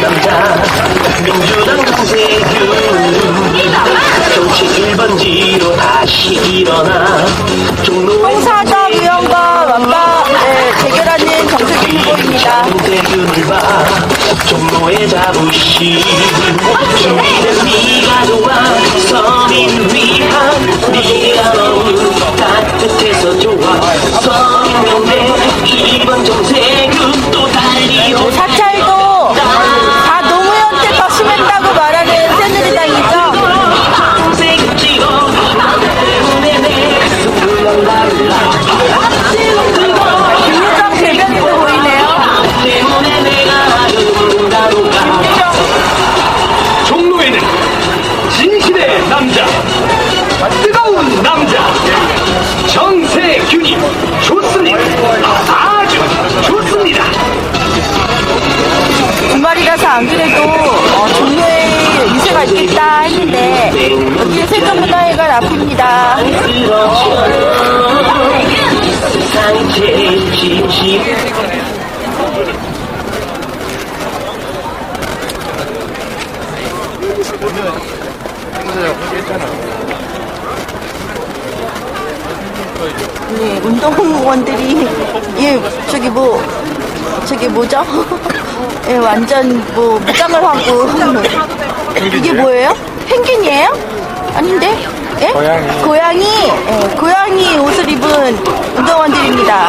남자 민주당 정세균 정치 1번지로 다시 일어나 홍사덕 의원과 맞바 대결하는 정세균 후보입니다. 정세균을 봐 종로의 자부심 준비된 네가 좋아 서민 위한 네가 너무 따뜻해서 좋아 서민명대 2번 정세균 또 달리오 사찰도 다 노무현한테 더 심했다고 말하는 새누리당이죠. 정세균 찍어 나 때문에 내 가슴 룰랄랄라 김유정 대변인도 보이네요. 때문에 내가 누군가로 가 종로에는 진실의 남자, 뜨거운 남자 정세균이 좋습니다. 아주 좋습니다. 주말이라서 안 그래도 종로에 유세가 있겠다 했는데 여기는 세종문화회관 앞입니다. 세상이 제일 진실 네, 운동원들이 저기 뭐죠? 예, 완전 무장을 하고 이게 뭐예요? 펭귄이에요? 아닌데? 예? 고양이 옷을 입은 운동원들입니다.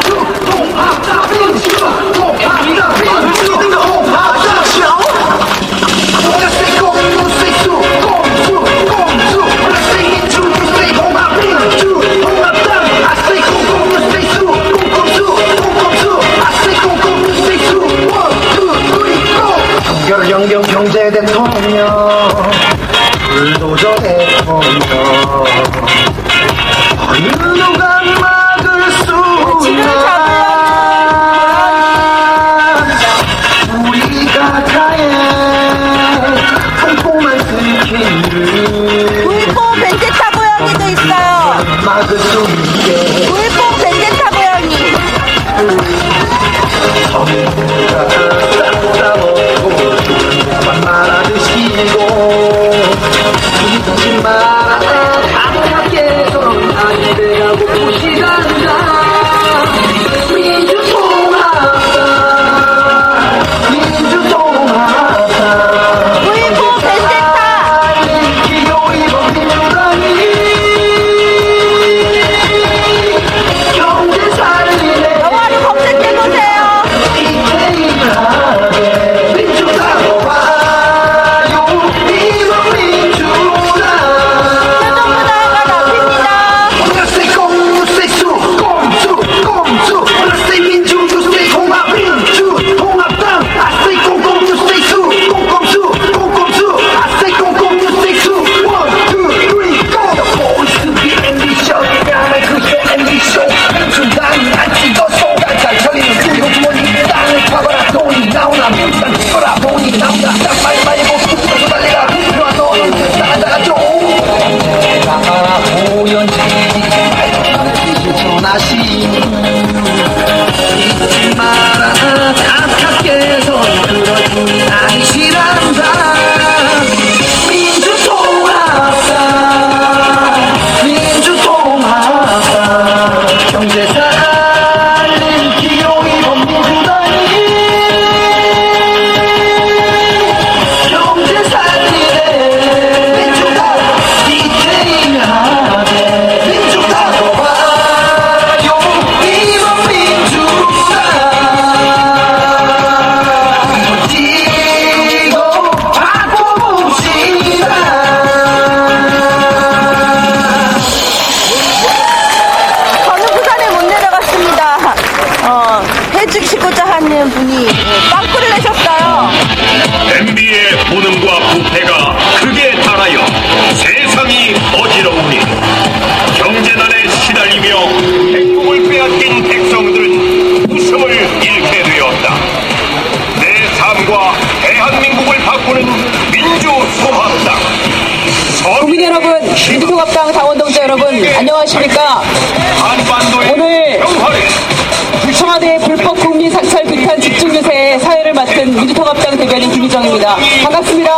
연경 경제 대통령 불도저 대통령 어느 누가 막을 수나 우리가 가해 꼼꼼한 스킬을 구일포 벤제타 고양이도 있어요. 막을 수 있게 구일포 벤제타 고양이. 말아드시고 잊지 마라 가깝게서 아니되라고 보시단다 민주통합당 민주통합당 구일포 벤제타. 기호 2번 민주당이 경제살인에 영화를 검색해보세요. 민주당 와요 이번 민주당 세종문화회관 앞입니다. Say 꼼수, say 수, 꼼수. Say 민주, say 통합, 민주, 통합당. I say 꼼꼼수, say 수, 꼼꼼수. I say 꼼꼼수, say 수. 1, 2, 3, go. The voice be ambition. 야매 그게 ambition. 민주당이 안 찍어서 갈갈 저리는 중국 주머니 땅을 파봐라 돈이 나오나 민주당 찍어라 돈이 나온다. 딱 말고 붙어서 달리라. 그와 너는 나가다가 좀. 오연지 전하시 잊지 마라 가깝게서 그러니 아니시란다 민주통합당 경제 살린 기호 2번 민주당이 경제 살리네 민주당 디테일하게 민주당 와요 이번 민주당 찍고 바꿔봅시다 저는 부산에 못 내려갔습니다. 해주시고자 하는 분이 빵꾸를 내셨어요. MB의 무능과 부패가 크게 달하여 세상이 어지러우니 경제난에 시달리며 행복을 빼앗긴 백성들은 웃음을 잃게 되었다. 내 삶과 대한민국을 바꾸는 민주통합당 국민 여러분, 민주통합당 당원동지 여러분, 안녕하십니까? 한반도의 오늘 평화를 청와대 불법 국민 상찰 비판 집중 유세의 사회를 맡은 민주통합당 대변인 김희정입니다. 반갑습니다.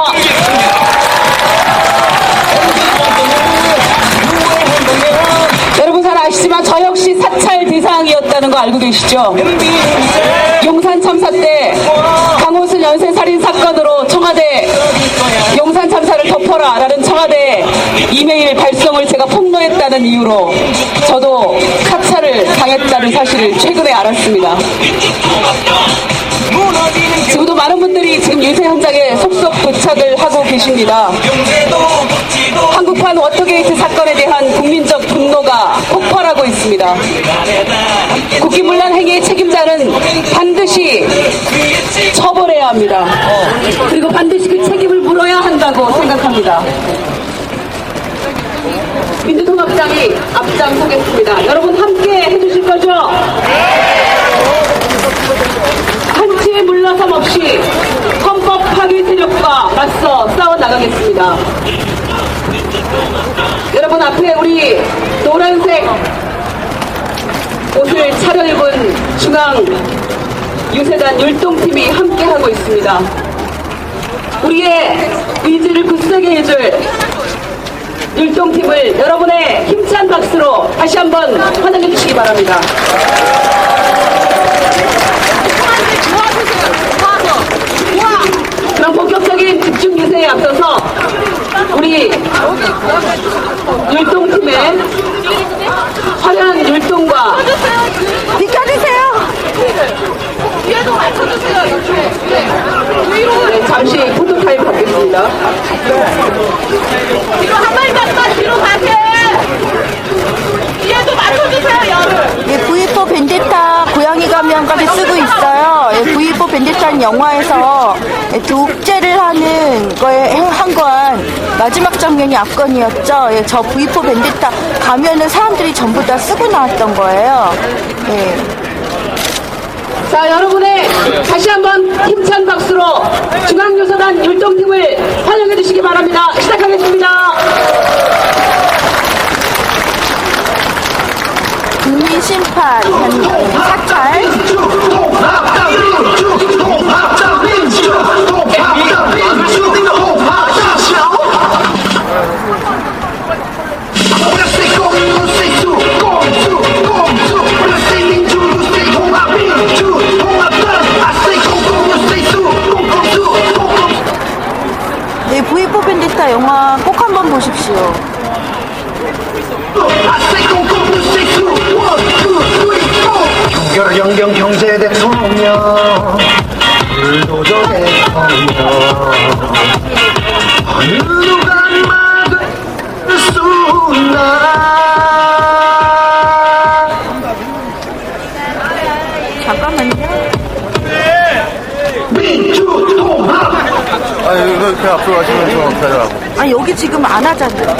여러분 잘 아시지만 저 역시 사찰 대상이었다는 거 알고 계시죠? 용산 참사 때 강호순 연쇄살인 사건으로 청와대 용산 참사를 덮어라 라는 청와대 이메일 발송을 제가 폭로했다는 이유로 저도 사찰을 당했다는 사실을 최근에 알았습니다. 지금도 많은 분들이 지금 유세 현장에 속속 도착을 하고 계십니다. 한국판 워터게이트 사건에 대한 국민적 분노가 폭발하고 있습니다. 국기문란 행위의 책임자는 반드시 처벌해야 합니다. 그리고 반드시 그 책임을 물어야 한다고 생각합니다. 민주통합당이 앞장서겠습니다. 여러분 함께 해주실 거죠? 한치의 물러섬 없이 헌법 파괴 세력과 맞서 싸워나가겠습니다. 여러분 앞에 우리 노란색 옷을 차려입은 중앙 유세단 율동팀이 함께하고 있습니다. 우리의 의지를 굳세게 해줄 율동팀을 여러분의 힘찬 박수로 다시 한번 환영해 주시기 바랍니다. 그럼 본격적인 집중 유세에 앞서서 우리 율동팀의 화려한 율동과 비켜주세요. 뒤에도 맞춰주세요. 네, 잠시 포토타임 갖겠습니다. 뒤로 한 발짝만 뒤로 가세요. 뒤에도 맞춰주세요. 열을. 예, V4 벤데타 고양이 가면까지 쓰고 있어요. 예, V4 벤데타는 영화에서 예, 독재를 하는 거에 한 건 마지막 장면이 앞건이었죠. 예, 저 V4 벤데타 가면은 사람들이 전부 다 쓰고 나왔던 거예요. 예. 자, 여러분의 다시 한번 힘찬 박수로 중앙유세단 율동팀을 환영해 주시기 바랍니다. 시작하겠습니다. 국민심판 사찰 통합당 민주 통합당 민주 통합당 민주 통합당 네, V4 벤데타 영화 꼭 한번 보십시오. 경결연경 경제대통령 불도저 대통령 어느 누가 막을 수 있나. 잠깐만요. 민주통합 아니, 이렇게 앞으로 가시면 좀 되더라고. 아, 여기 지금 안 하잖아요.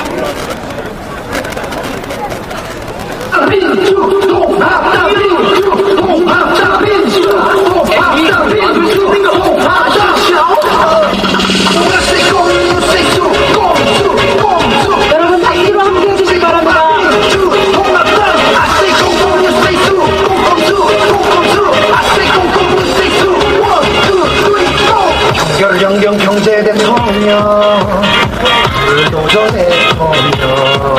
민주통합 민주통합 민주통합 여러분 단기로 함께 해주시기 바랍니다. 경결연경 경제대통령 불도저 대통령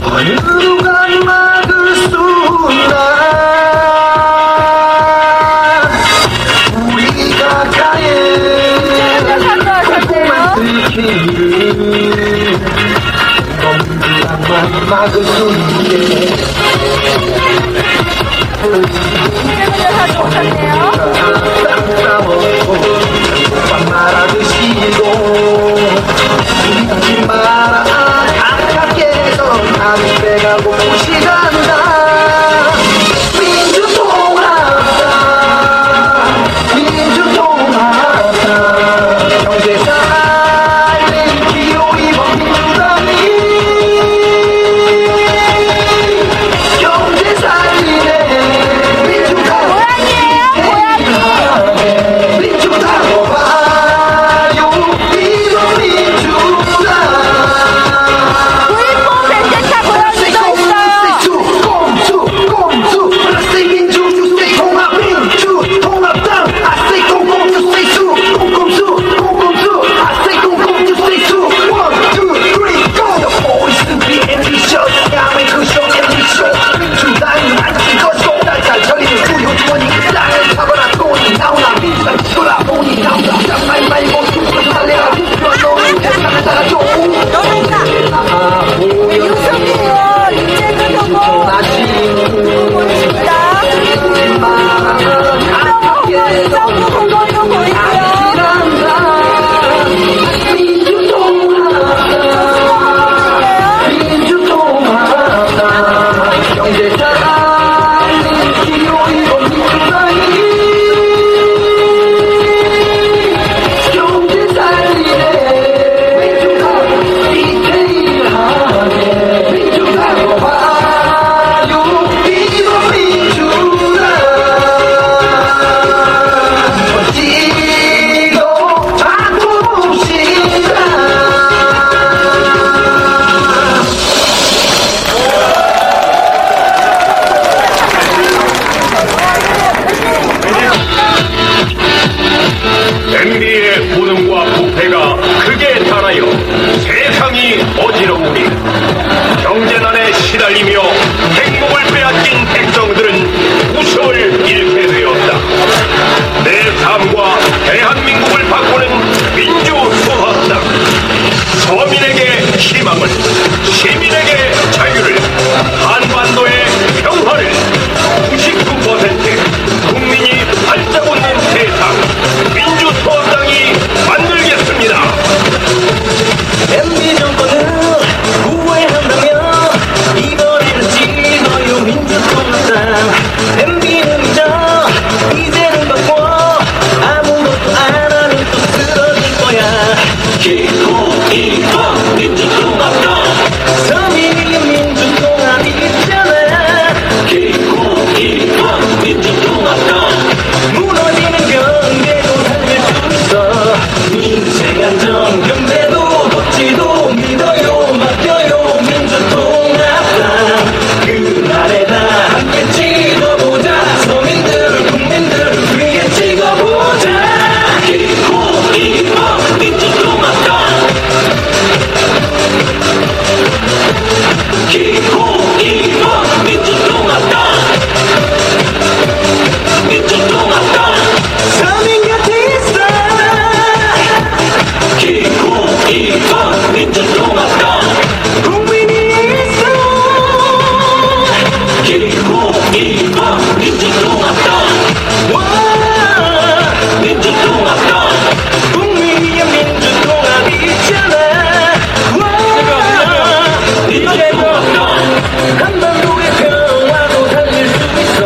어느 누가 막을 수 있나. 우리가 가해 달콤한 들키를 놈들만 막을 수 있게. 땅 따먹고 빵 말아 드시고 잊지 마라. 가깝게서 나를 빼가고 무시한다. 민주통합당 민주통합당 경제살인 기호이번 민주당이 경제살인의 민주당. 고양이에요, 고양이. 선거도 보이고요. MB의 무능과 부패가 극에 달하여 세상이 어지러우니 경제난에 시달리며 행복을 빼앗긴 백성들은 우성을 잃게 되었다. 내 삶과 대한민국을 바꾸는 민주통합당, 서민에게 희망을, 시민에게 자유를, 한반도의 평화를, 99% 국민이 활짝 웃는 세상, 민주통합당이 만들겠습니다. MB 정권을 후회한다면 이 거리를 찍어요 민주통합당. MB는 잊어 이제는 바꿔 아무것도 안 하면 또 쓰러질 거야. 기호이번 민주통합당, 서민이 민주통합 있잖아. 기호이번 민주통합당, 무너지는 경제도 살릴 수 있어. 인생 안정 경제도 복지도 믿어요 맡겨요 민주통합당. 그날에 다 함께 찍어보자. 서민들 국민들 위해 찍어보자. 기호이번 민주통합당, 기호이번 민주통합당, 민주통합당, 서민 곁에 있어. 기호이번 민주통합당, 국민이 있어. 기호이번 민주통합당, 와 민주통합당, 국민이야 민주통합 있잖아. 와 민주통합당, 한반도의 평화도 살릴 수 있어.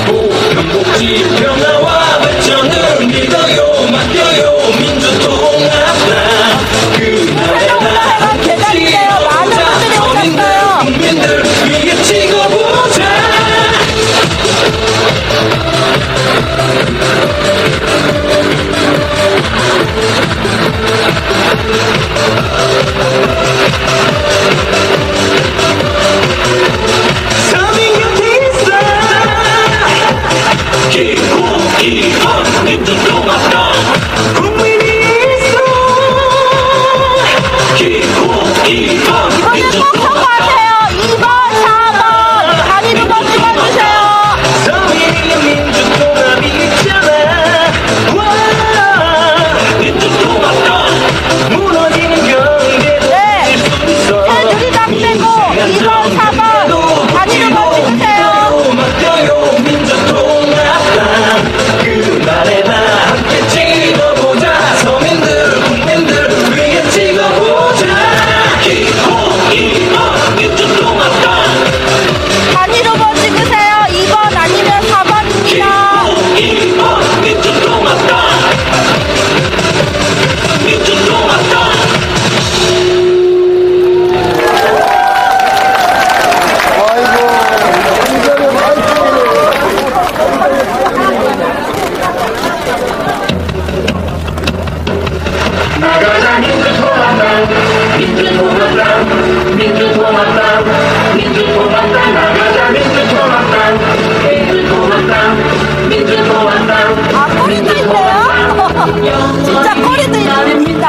보편 복지 평화와 발전을 믿어요 맡겨요 민주통합당. 그날에 다 함께 찍어보자. 서민들 국민들 위해 찍어보자. 서민 곁에 있어. 기호이번 민주통합당, 국민이 있어. 기호이번 이번엔 꼭 민주통합당, 선거하세요. 2번, 4번 단위 두번 찍어주세요. 서민이 민주통합 있잖아. 와 민주통합당, 무너지는 경제도 네. 살릴 수 있어. 새누리당 빼고 2번, 4번 단위 두번 찍으세요. 맡겨요 민주통합당. 그날에 다 함께 찍어보자. 서민들 국민들 위해 찍어보자. 기호이번 민주통합당, 단위 두번 찍으세요. 2번 아니면 4번입니다. 기호이번 민주통합당, 민주통합당. 나가자 민주통합당, 민주통합당, 민주통합당, 민주통합당. 나가자 민주통합당, 민주통합당, 민주통합당. 아, 꼬리도 있네요. 진짜 꼬리도 있습니다.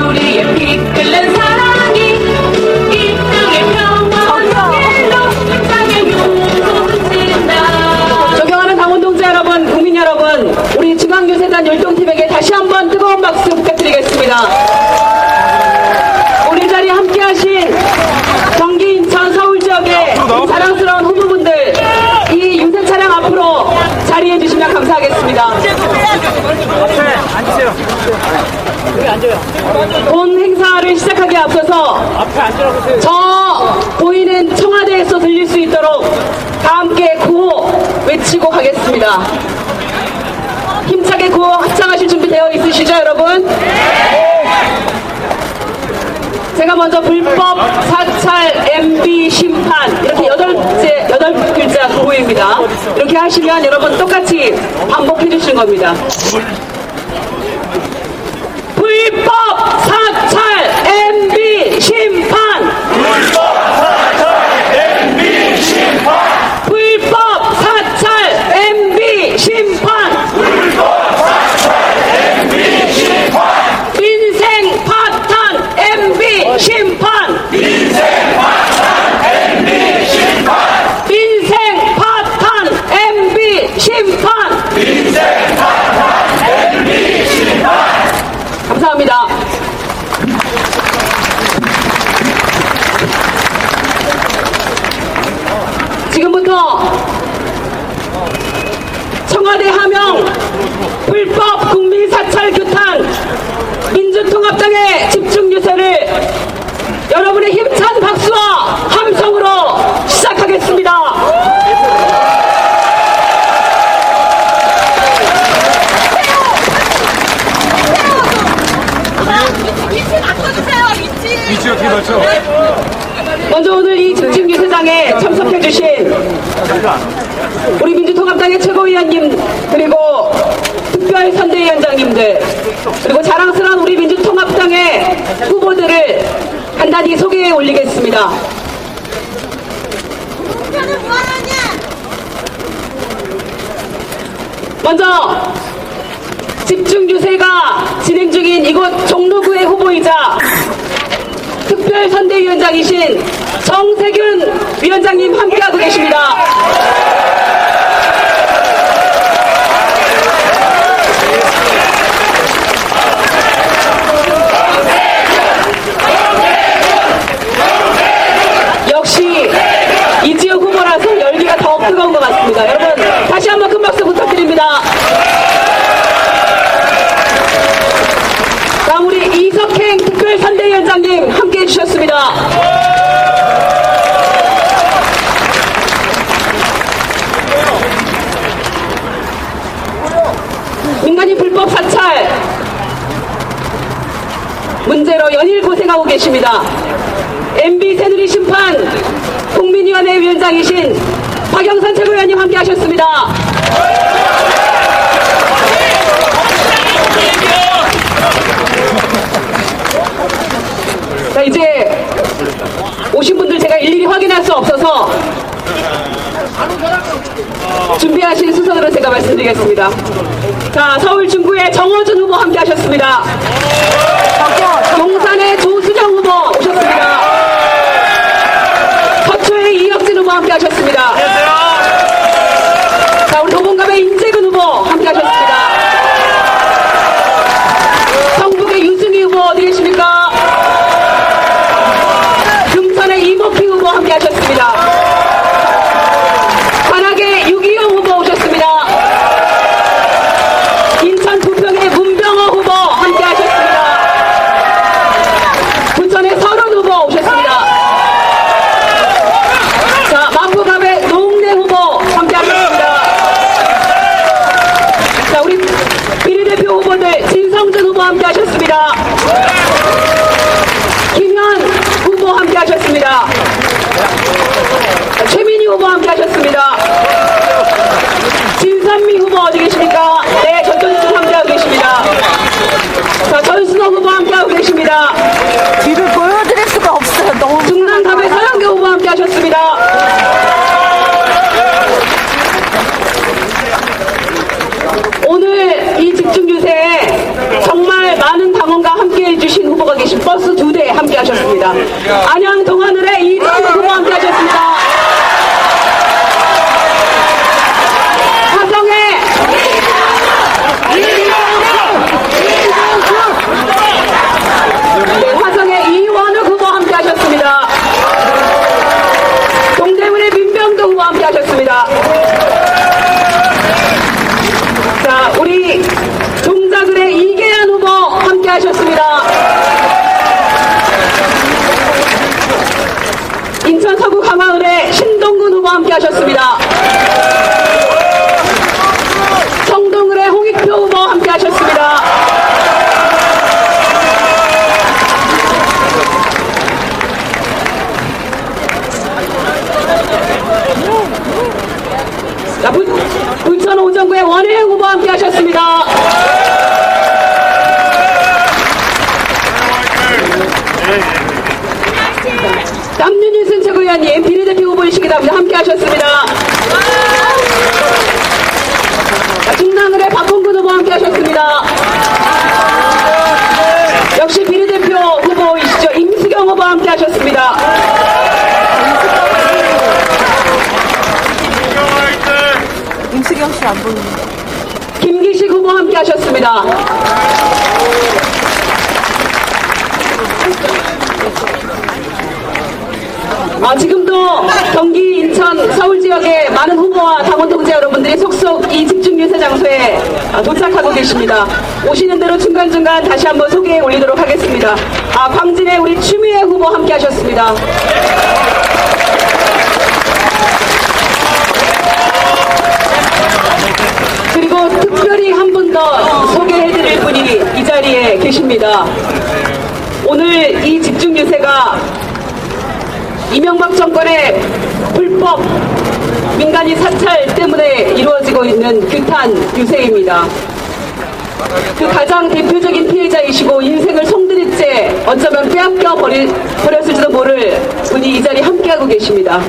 우리의 피 끓는 사랑이 이들의 평화로 세상에 용서진다. 존경하는 강원동지 여러분, 국민 여러분, 우리 중앙유세단 열동팀에게 다시 한번 뜨거운 박수 부탁드리겠습니다. 우리 자리에 함께하신 경기, 인천, 서울 지역의 사랑스러운 후보분들, 이 유세 차량 앞으로 자리해 주시면 감사하겠습니다. 하겠습니다. 본 행사를 시작하기에 앞서서 저 보이는 청와대에서 들릴 수 있도록 다 함께 구호 외치고 가겠습니다. 힘차게 구호 합창하실 준비되어 있으시죠, 여러분? 제가 먼저 불법 사찰 MB 심판 이렇게 여덟 글자 구호입니다. 이렇게 하시면 여러분 똑같이 반복해 주시는 겁니다. 불법 사찰 MB 심판. 불법 사찰 MB 심판. 불법 사찰 MB 심판. 불법 사찰 MB 심판. 민생 파탄 MB 심판. 민생 파탄 MB 심판. 민생 파탄 MB 심판. 민생 파탄 MB 심판. 감사합니다. 지금부터 청와대 하명 불법 국민 사찰 규탄 민주통합당의 집중 유세를 여러분의 힘찬 박수와 함성으로 시작하겠습니다. 위치 어떻게 맞죠? 먼저 오늘 이 집중 유세장에 참석해주신 우리 민주통합당의 최고위원님 그리고 특별선대위원장님들 그리고 자랑스러운 우리 민주통합당의 후보들을 간단히 소개해 올리겠습니다. 먼저 집중 유세가 진행 중인 이곳 종로구의 후보이자 특별선대위원장이신 정세균 위원장님 함께하고 계십니다. 역시 이지혁 후보라서 열기가 더 뜨거운 것 같습니다. 여러분 다시 한번 큰 박수 부탁드립니다. 다음 우리 이석행 특별선대위원장님 함께해 주셨습니다. 민간인 불법 사찰 문제로 연일 고생하고 계십니다. MB 새누리 심판 국민위원회 위원장이신 박영선 최고위원님 함께하셨습니다. 자, 이제 오신 분들 제가 일일이 확인할 수 없어서 준비하신 순서대로 제가 말씀드리겠습니다. 자, 서울 중구의 정호준 후보 함께 하셨습니다. 용산의 조수정 후보 오셨습니다. 서초의 이혁진 후보 함께 하셨습니다. 자, 우리 도봉갑의 임재근 후보 함께 하셨습니다. 성북의 유승희 후보 어디 계십니까? 금산의 이모피 후보 함께 하셨습니다. 관악의 유기용 후보 오셨습니다. 인천 부평의 문병호 후보 함께 하셨습니다. 부천의 서른 후보 오셨습니다. 자, 마포갑의 노웅래 후보 함께 하셨습니다. 자, 우리 비례대표 후보들 진성준 후보 함께 하셨습니다. 김현 후보 함께 하셨습니다. 최민희 후보 함께 하셨습니다. 진선미 후보 어디 계십니까? 네, 전전수 함께하고 계십니다. 자, 전순호 후보 함께하고 계십니다. 뒤를 보여드릴 수가 없어요. 너무 중랑갑의 서영교 후보 함께 하셨습니다. 오늘 이 집중 유세에 정말 많은 당원과 함께 해주신 후보가 계신 버스 2대 함께 하셨습니다. 안양 동하늘의 이정우 후보 함께 하셨습니다. 화성의 이원욱 후보 함께 하셨습니다. 동대문의 민병도 후보 함께 하셨습니다. 자, 하셨습니다. 인천 서구 강화을의 신동근 후보 함께 하셨습니다. 청동을의 홍익표 후보 함께 하셨습니다. 자, 부천 오정구의 원혜영 후보 함께 하셨습니다. 남윤희 최고위원님 비례대표 후보이시기도 합니다. 함께 하셨습니다. 자, 중랑을의 박홍근 후보 함께 하셨습니다. 역시 비례대표 후보이시죠. 임수경 후보 함께 하셨습니다. 임수경 씨 안 보이네. 김기식 후보 함께 하셨습니다. 지금도 경기, 인천, 서울 지역의 많은 후보와 당원 동지 여러분들이 속속 이 집중 유세 장소에 도착하고 계십니다. 오시는 대로 중간중간 다시 한번 소개해 올리도록 하겠습니다. 광진의 우리 추미애 후보 함께 하셨습니다. 그리고 특별히 한 분 더 소개해드릴 분이 이 자리에 계십니다. 오늘 이 집중 유세가 이명박 정권의 불법 민간인 사찰 때문에 이루어지고 있는 규탄 유세입니다. 그 가장 대표적인 피해자이시고 인생을 송두리째 어쩌면 빼앗겨 버렸을지도 모를 분이 이 자리에 함께하고 계십니다.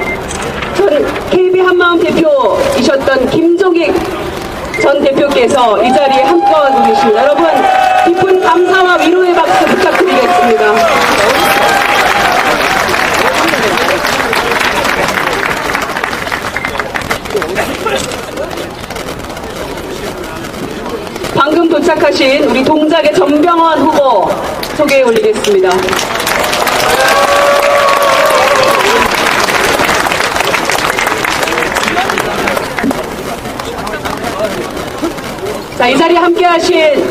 전 KB 한마음 대표이셨던 김종익 전 대표께서 이 자리에 함께하고 계십니다. 여러분 깊은 감사와 위로의 박수 부탁드리겠습니다. 방금 도착하신 우리 동작의 전병헌 후보 소개해 올리겠습니다. 자, 이 자리에 함께 하신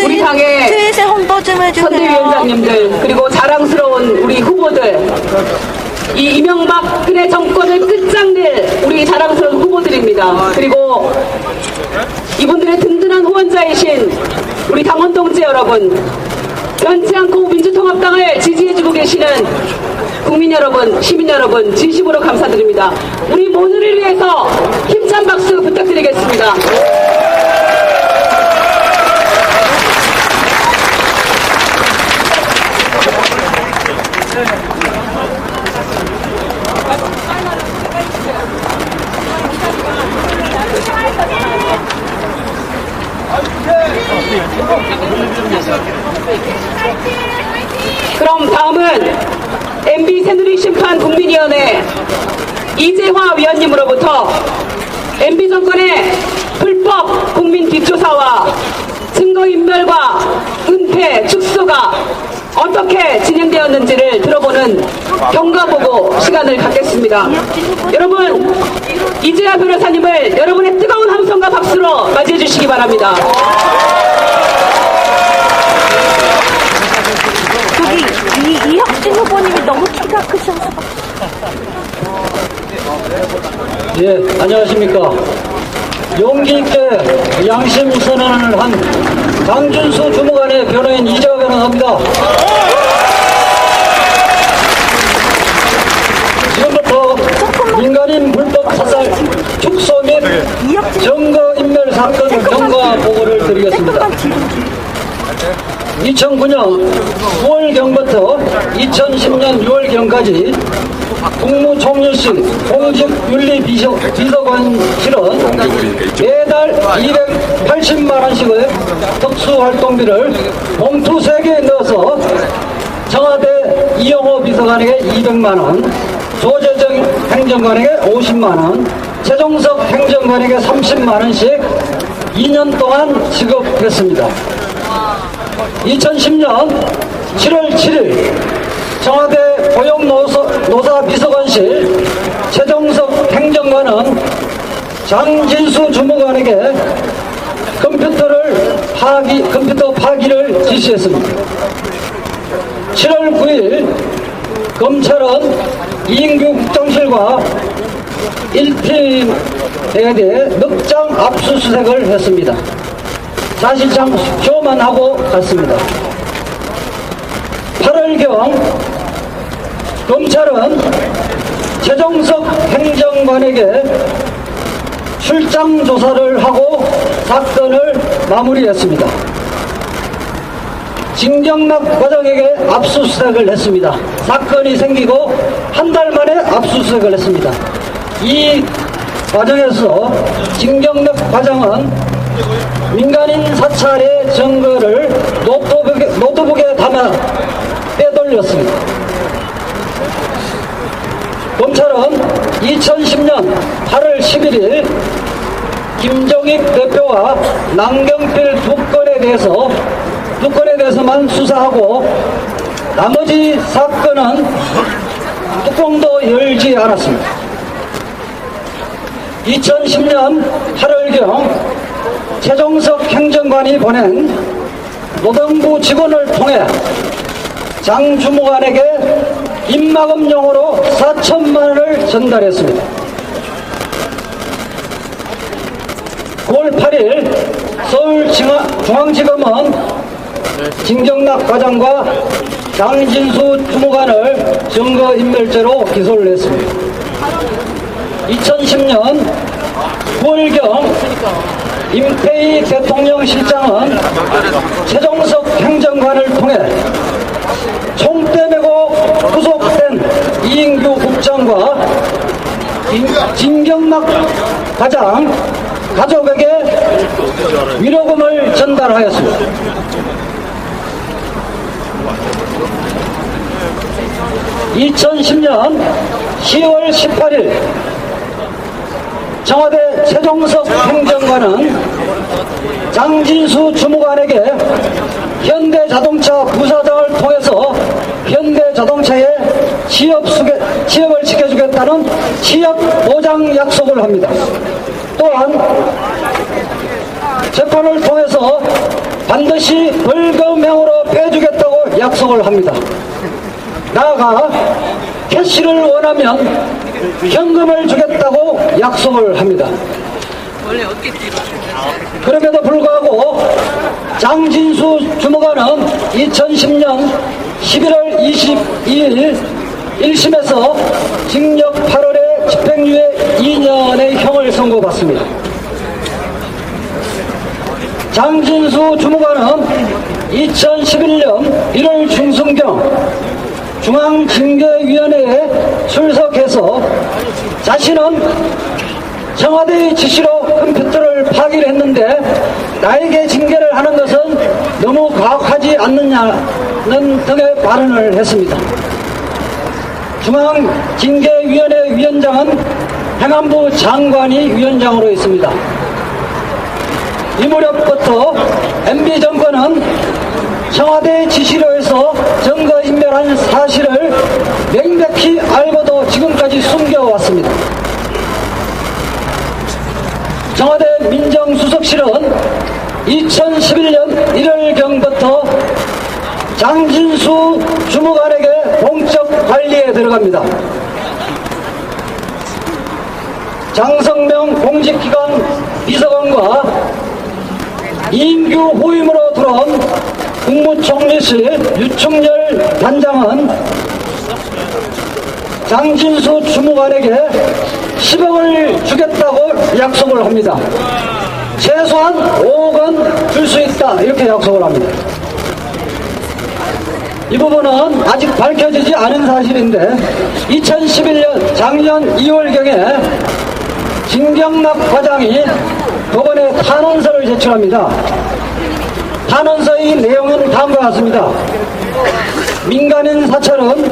우리 당의 트윗에 홍보 좀 해주세요. 선대위원장님들 그리고 자랑스러운 우리 후보들 이 이명박근혜 정권을 끝장낼 우리 자랑스러운 후보들입니다. 그리고 이분들의 든든한 후원자이신 우리 당원 동지 여러분, 변치 않고 민주통합당을 지지해주고 계시는 국민 여러분, 시민 여러분 진심으로 감사드립니다. 우리 모두를 위해서 힘찬 박수 부탁드리겠습니다. 그럼 다음은 MB 새누리 심판 국민위원회 이재화 위원님으로부터 MB 정권의 불법 국민 뒷조사와 증거인멸과 은폐, 축소가 어떻게 진행되었는지를 들어보는 경과보고 시간을 갖겠습니다. 여러분, 이재화 변호사님을 여러분의 뜨거운 함성과 박수로 맞이해 주시기 바랍니다. 저기 이혁진 후보님이 너무 키가 크셔서. 예, 안녕하십니까. 용기 있게 양심 선언을 한 강준수 주무관의 변호인 이재화 변호사입니다. 지금부터 민간인 불법 사살 축소 및 증거인멸 사건 경과 보고를 드리겠습니다. 2009년 9월경부터 2010년 6월경까지 국무총리실 공직윤리비서관실은 매달 280만원씩의 특수활동비를 봉투 3개에 넣어서 청와대 이영호 비서관에게 200만원, 조재정 행정관에게 50만원, 최종석 행정관에게 30만원씩 2년 동안 지급했습니다. 2010년 7월 7일 청와대 고용노사비서관실 최종석 행정관은 장진수 주무관에게 컴퓨터를 컴퓨터 파기를 지시했습니다. 7월 9일 검찰은 이인규 국정실과 1팀에 대해 넉장 압수수색을 했습니다. 사실상쇼만 하고 갔습니다. 8월경 검찰은 최종석 행정관에게 출장 조사를 하고 사건을 마무리했습니다. 진경락 과장에게 압수수색을 했습니다. 사건이 생기고 한 달 만에 압수수색을 했습니다. 이 과정에서 진경락 과장은 민간인 사찰의 증거를 노트북에 담아 빼돌렸습니다. 검찰은 2010년 8월 11일 김종익 대표와 남경필 두 건에 대해서만 수사하고 나머지 사건은 뚜껑도 열지 않았습니다. 2010년 8월경 최종석 행정관이 보낸 노동부 직원을 통해 장 주무관에게 입막음용으로 4천만 원을 전달했습니다. 9월 8일 서울중앙지검은 진경락 과장과 장진수 주무관을 증거인멸죄로 기소를 했습니다. 2010년 9월경 임태희 대통령실장은 최종석 행정관을 통해 총대 메고 구속된 이인규 국장과 진경락 과장 가족에게 위로금을 전달하였습니다. 2010년 10월 18일 청와대 최종석 행정관은 장진수 주무관에게 현대자동차 부사장을 통해서 현대자동차에 취업을 시켜주겠다는 취업 보장 약속을 합니다. 또한 재판을 통해서 반드시 벌금형으로 빼주겠다고 약속을 합니다. 나아가 캐시를 원하면 현금을 주겠다고 약속을 합니다. 그럼에도 불구하고 장진수 주무관은 2010년 11월 22일 1심에서 징역 8월에 집행유예 2년의 형을 선고받습니다. 장진수 주무관은 2011년 1월 중순경 중앙징계위원회에 출석해서 자신은 청와대의 지시로 컴퓨터를 파기를 했는데 나에게 징계를 하는 것은 너무 가혹하지 않느냐는 등의 발언을 했습니다. 중앙징계위원회 위원장은 행안부 장관이 위원장으로 있습니다. 이 무렵부터 MB정권은 청와대의 지시로 해서 증거인멸한 사실을 명백히 알고도 지금까지 숨겨왔습니다. 청와대 민정수석실은 2011년 1월경부터 장진수 주무관에게 공적 관리에 들어갑니다. 장성명 공직기관 비서관과 이인규 후임으로 들어온 국무총리실 유충렬 단장은 장진수 주무관에게 10억을 주겠다고 약속을 합니다. 최소한 5억은 줄 수 있다 이렇게 약속을 합니다. 이 부분은 아직 밝혀지지 않은 사실인데 2011년 작년 2월경에 진경락 과장이 법원에 탄원서를 제출합니다. 탄원서의 내용은 다음과 같습니다. 민간인 사찰은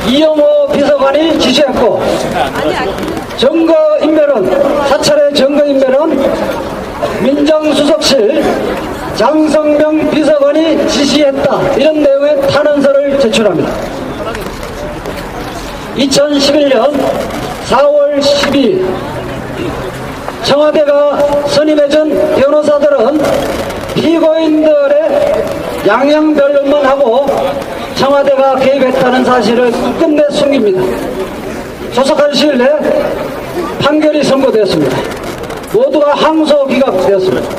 이영호 비서관이 지시했고 사찰의 증거인멸은 민정수석실 장성명 비서관이 지시했다 이런 내용의 탄원서를 제출합니다. 2011년 4월 12일 청와대가 선임해준 변호사들은 피고인들의 양형변론하고 청와대가 개입했다는 사실을 끝내 숨깁니다. 조속한 시일 내에 판결이 선고되었습니다. 모두가 항소 기각되었습니다.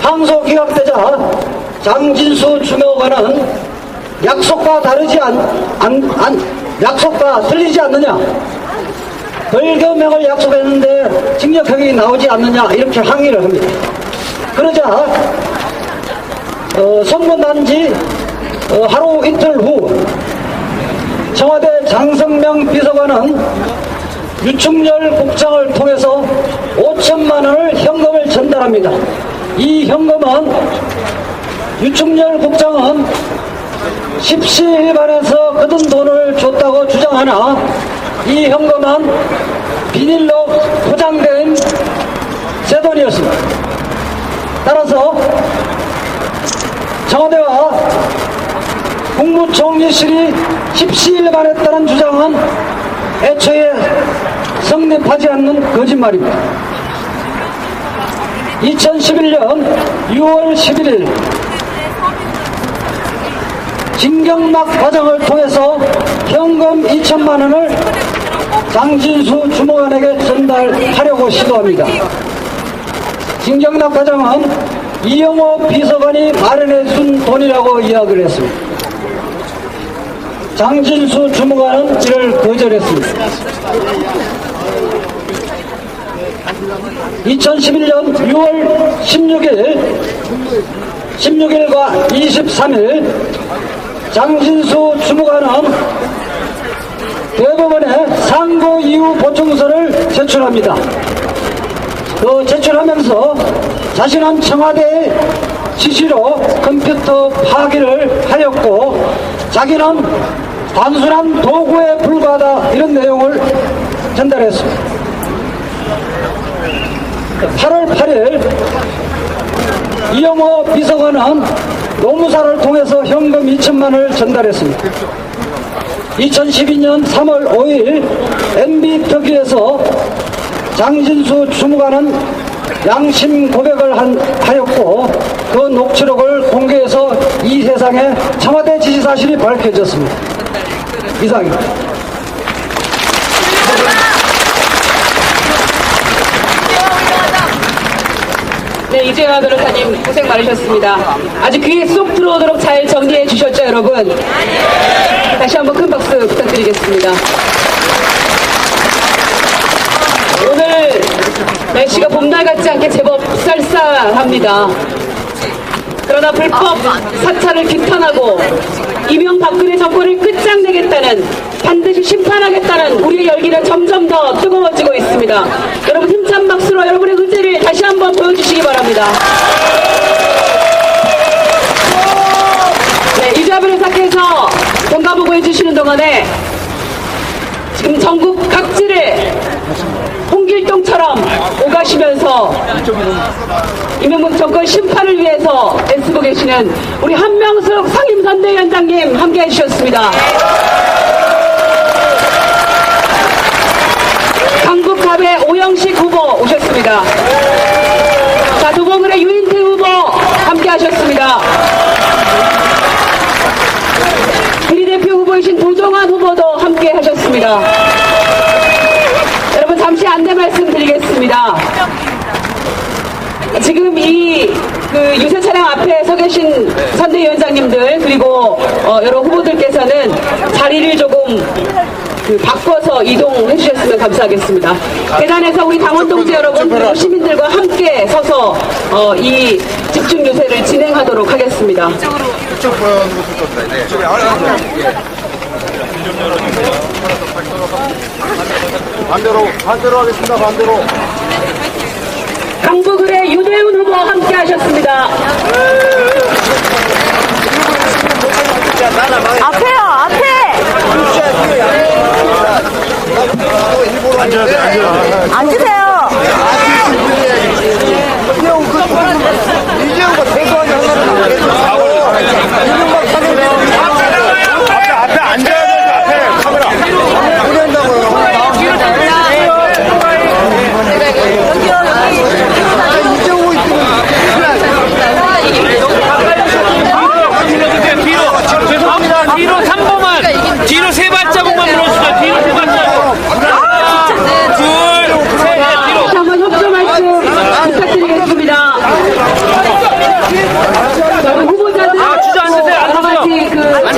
항소 기각되자 장진수 주무관은 약속과 약속과 틀리지 않느냐, 벌금형을 약속했는데 징역형이 나오지 않느냐, 이렇게 항의를 합니다. 그러자 선고난 지 하루 이틀 후 청와대 장성명 비서관은 유충렬 국장을 통해서 5천만 원을 현금을 전달합니다. 이 현금은 유충렬 국장은 십시일반에서 거둔 돈을 줬다고 주장하나 이 현금은 비닐로 포장된 새 돈이었습니다. 따라서 청와대와 국무총리실이 십시일반했다는 주장은 애초에 성립하지 않는 거짓말입니다. 2011년 6월 11일 진경락 과정을 통해서 현금 2천만 원을 장진수 주무관에게 전달하려고 시도합니다. 진경락 과장은 이영호 비서관이 마련해 준 돈이라고 이야기를 했습니다. 장진수 주무관은 이를 거절했습니다. 2011년 6월 16일과 23일 장진수 주무관은 대법원에 상고 이후 보충서를 제출합니다. 제출하면서 자신은 청와대의 지시로 컴퓨터 파기를 하였고 자기는 단순한 도구에 불과하다, 이런 내용을 전달했습니다. 8월 8일 이영호 비서관은 노무사를 통해서 현금 2천만 원을 전달했습니다. 2012년 3월 5일 MB 특위에서 장진수 주무관은 양심 고백을 하였고 그 녹취록을 공개해서 이 세상에 청와대 지시 사실이 밝혀졌습니다. 이상입니다. 네, 이재화 변호사님 고생 많으셨습니다. 아주 귀에 쏙 들어오도록 잘 정리해 주셨죠, 여러분? 다시 한번 큰 박수 부탁드리겠습니다. 오늘 날씨가 봄날 같지 않게 제법 쌀쌀합니다. 그러나 불법 사찰을 규탄하고 이명박근혜 정권을 끝장내겠다는, 반드시 심판하겠다는 우리의 열기는 점점 더 뜨거워지고 있습니다. 여러분 힘찬 박수로 여러분의 의지를 다시 한번 보여주시기 바랍니다. 네, 이재화 변호사께서 공감보고 해주시는 동안에 지금 전국 각지를 홍길동처럼 오가시면서 이명박 정권 심판을 위해서 애쓰고 계시는 우리 한명숙 상임선대위원장님 함께 해주셨습니다. 강북갑의 오영식 후보 오셨습니다. 자, 도봉을의 유인태 후보 함께 하셨습니다. 비례대표 후보이신 도종환 후보도 함께 하셨습니다. 여러분 잠시 안내 말씀드리겠습니다. 지금 이 유세 차량 앞에 서 계신 선대위원장님들 그리고 여러 후보들께서는 자리를 조금 바꿔서 이동해 주셨으면 감사하겠습니다. 계단에서 우리 당원 동지 여러분 그리고 시민들과 함께 서서 이 집중 유세를 진행하도록 하겠습니다. 반대로 하겠습니다. 반대로. 강북을의 유대훈 후보 함께 하셨습니다. 앞에요, 앞에! 앉아야 돼, 앉아. 앉으세요! 이재호가 대소하지 않나요? 앞에 앉아야 돼, 앞에 카메라. 보낸다고요. 이재호 있으면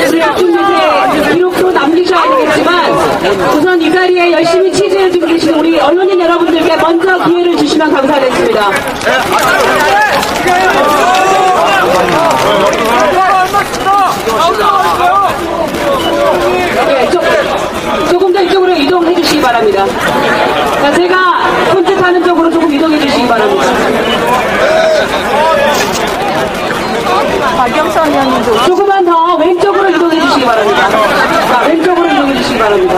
우리 아픈 유세 기록도 남기셔야 되겠지만 우선 이 자리에 열심히 취재해주고 계신 우리 언론인 여러분들께 먼저 기회를 주시면 감사하겠습니다. 네, 조금 더 이쪽으로 이동해 주시기 바랍니다. 자, 제가 손짓하는 쪽으로 조금 이동해 주시기 바랍니다. 박영선 의원님도 조금만 더 왼쪽으로 이동해 주시기 바랍니다. 자, 왼쪽으로 이동해 주시기 바랍니다.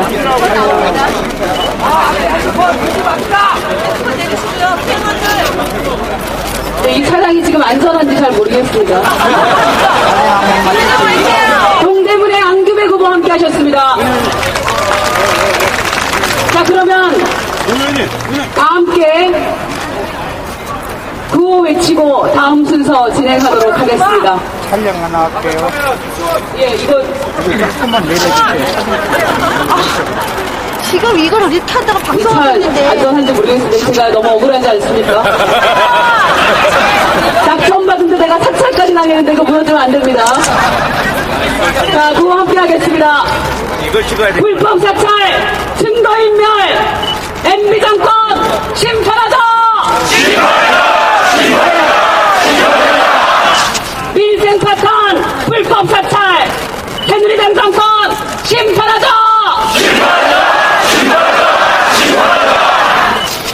네, 이 차량이 지금 안전한지 잘 모르겠습니다. 동대문의 안규배 후보 함께 하셨습니다. 자, 그러면 다 함께 구호 외치고 다음 순서 진행하도록 하겠습니다. 촬영 하나 할게요. 예, 이거 조금만 내려주세요. 지금 이걸 이렇게 하다가 차 방송하는데 안전한지 모르겠는데 제가 너무 억울하지 않습니까? 낙천 받은데 내가 사찰까지 당했는데 이거 보여주면 안 됩니다. 자, 구호 함께 하겠습니다. 이걸 찍어야 돼. 불법 사찰, 증거인멸, MB 정권 심판하자! 민생 파탄, 불법 사찰, 새누리당 정권 심판하자!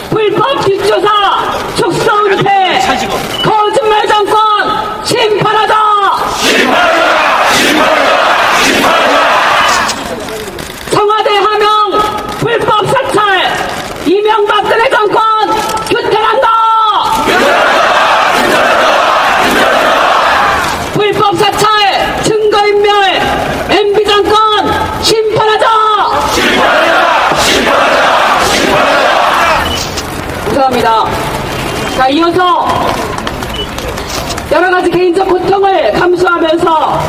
불법 뒷조사, 축소 은폐, 거짓말 정권 심판하자! 청와대 하명, 불법 사찰, 이명박근혜 정권 규탄한다! 불법 사찰, 증거인멸, MB 정권 심판하자! 감사합니다. 자, 이어서 여러 가지 개인적 고통을 감수하면서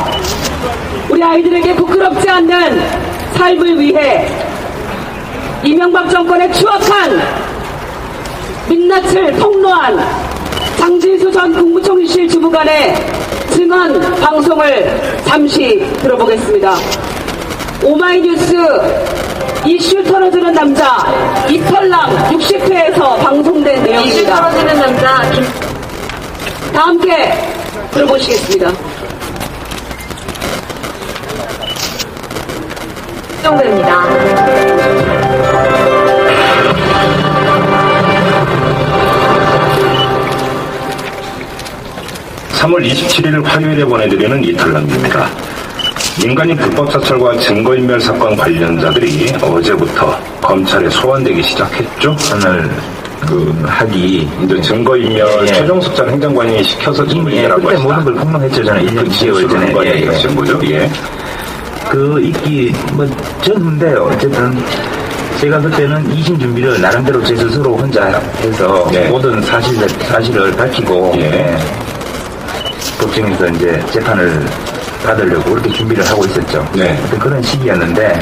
우리 아이들에게 부끄럽지 않는 삶을 위해 이명박 정권의 추악한 민낯을 폭로한 장진수 전 국무총리실 주무관의 증언 방송을 잠시 들어보겠습니다. 오마이뉴스 이슈 털어주는 남자 이털남 60회에서 방송된 내용입니다. 이슈 털어주는 남자 다 함께 들어보시겠습니다. 정도입니다. 3월 27일 화요일에 보내드리는 이탈남입니다. 민간인 불법 사찰과 증거인멸 사건 관련자들이 어제부터 검찰에 소환되기 시작했죠. 오늘 하기 이제 증거인멸 예. 최종수장 행정관이 시켜서 증거인멸하고 그때 모든 걸 폭로했죠. 저는 1년 2개월 전에. 하신 거죠. 예. 있기 전 어쨌든 제가 그때는 이심 준비를 나름대로 제 스스로 혼자 해서 예. 모든 사실을 밝히고 예. 법정에서 이제 재판을 받으려고 그렇게 준비를 하고 있었죠. 네. 그런 시기였는데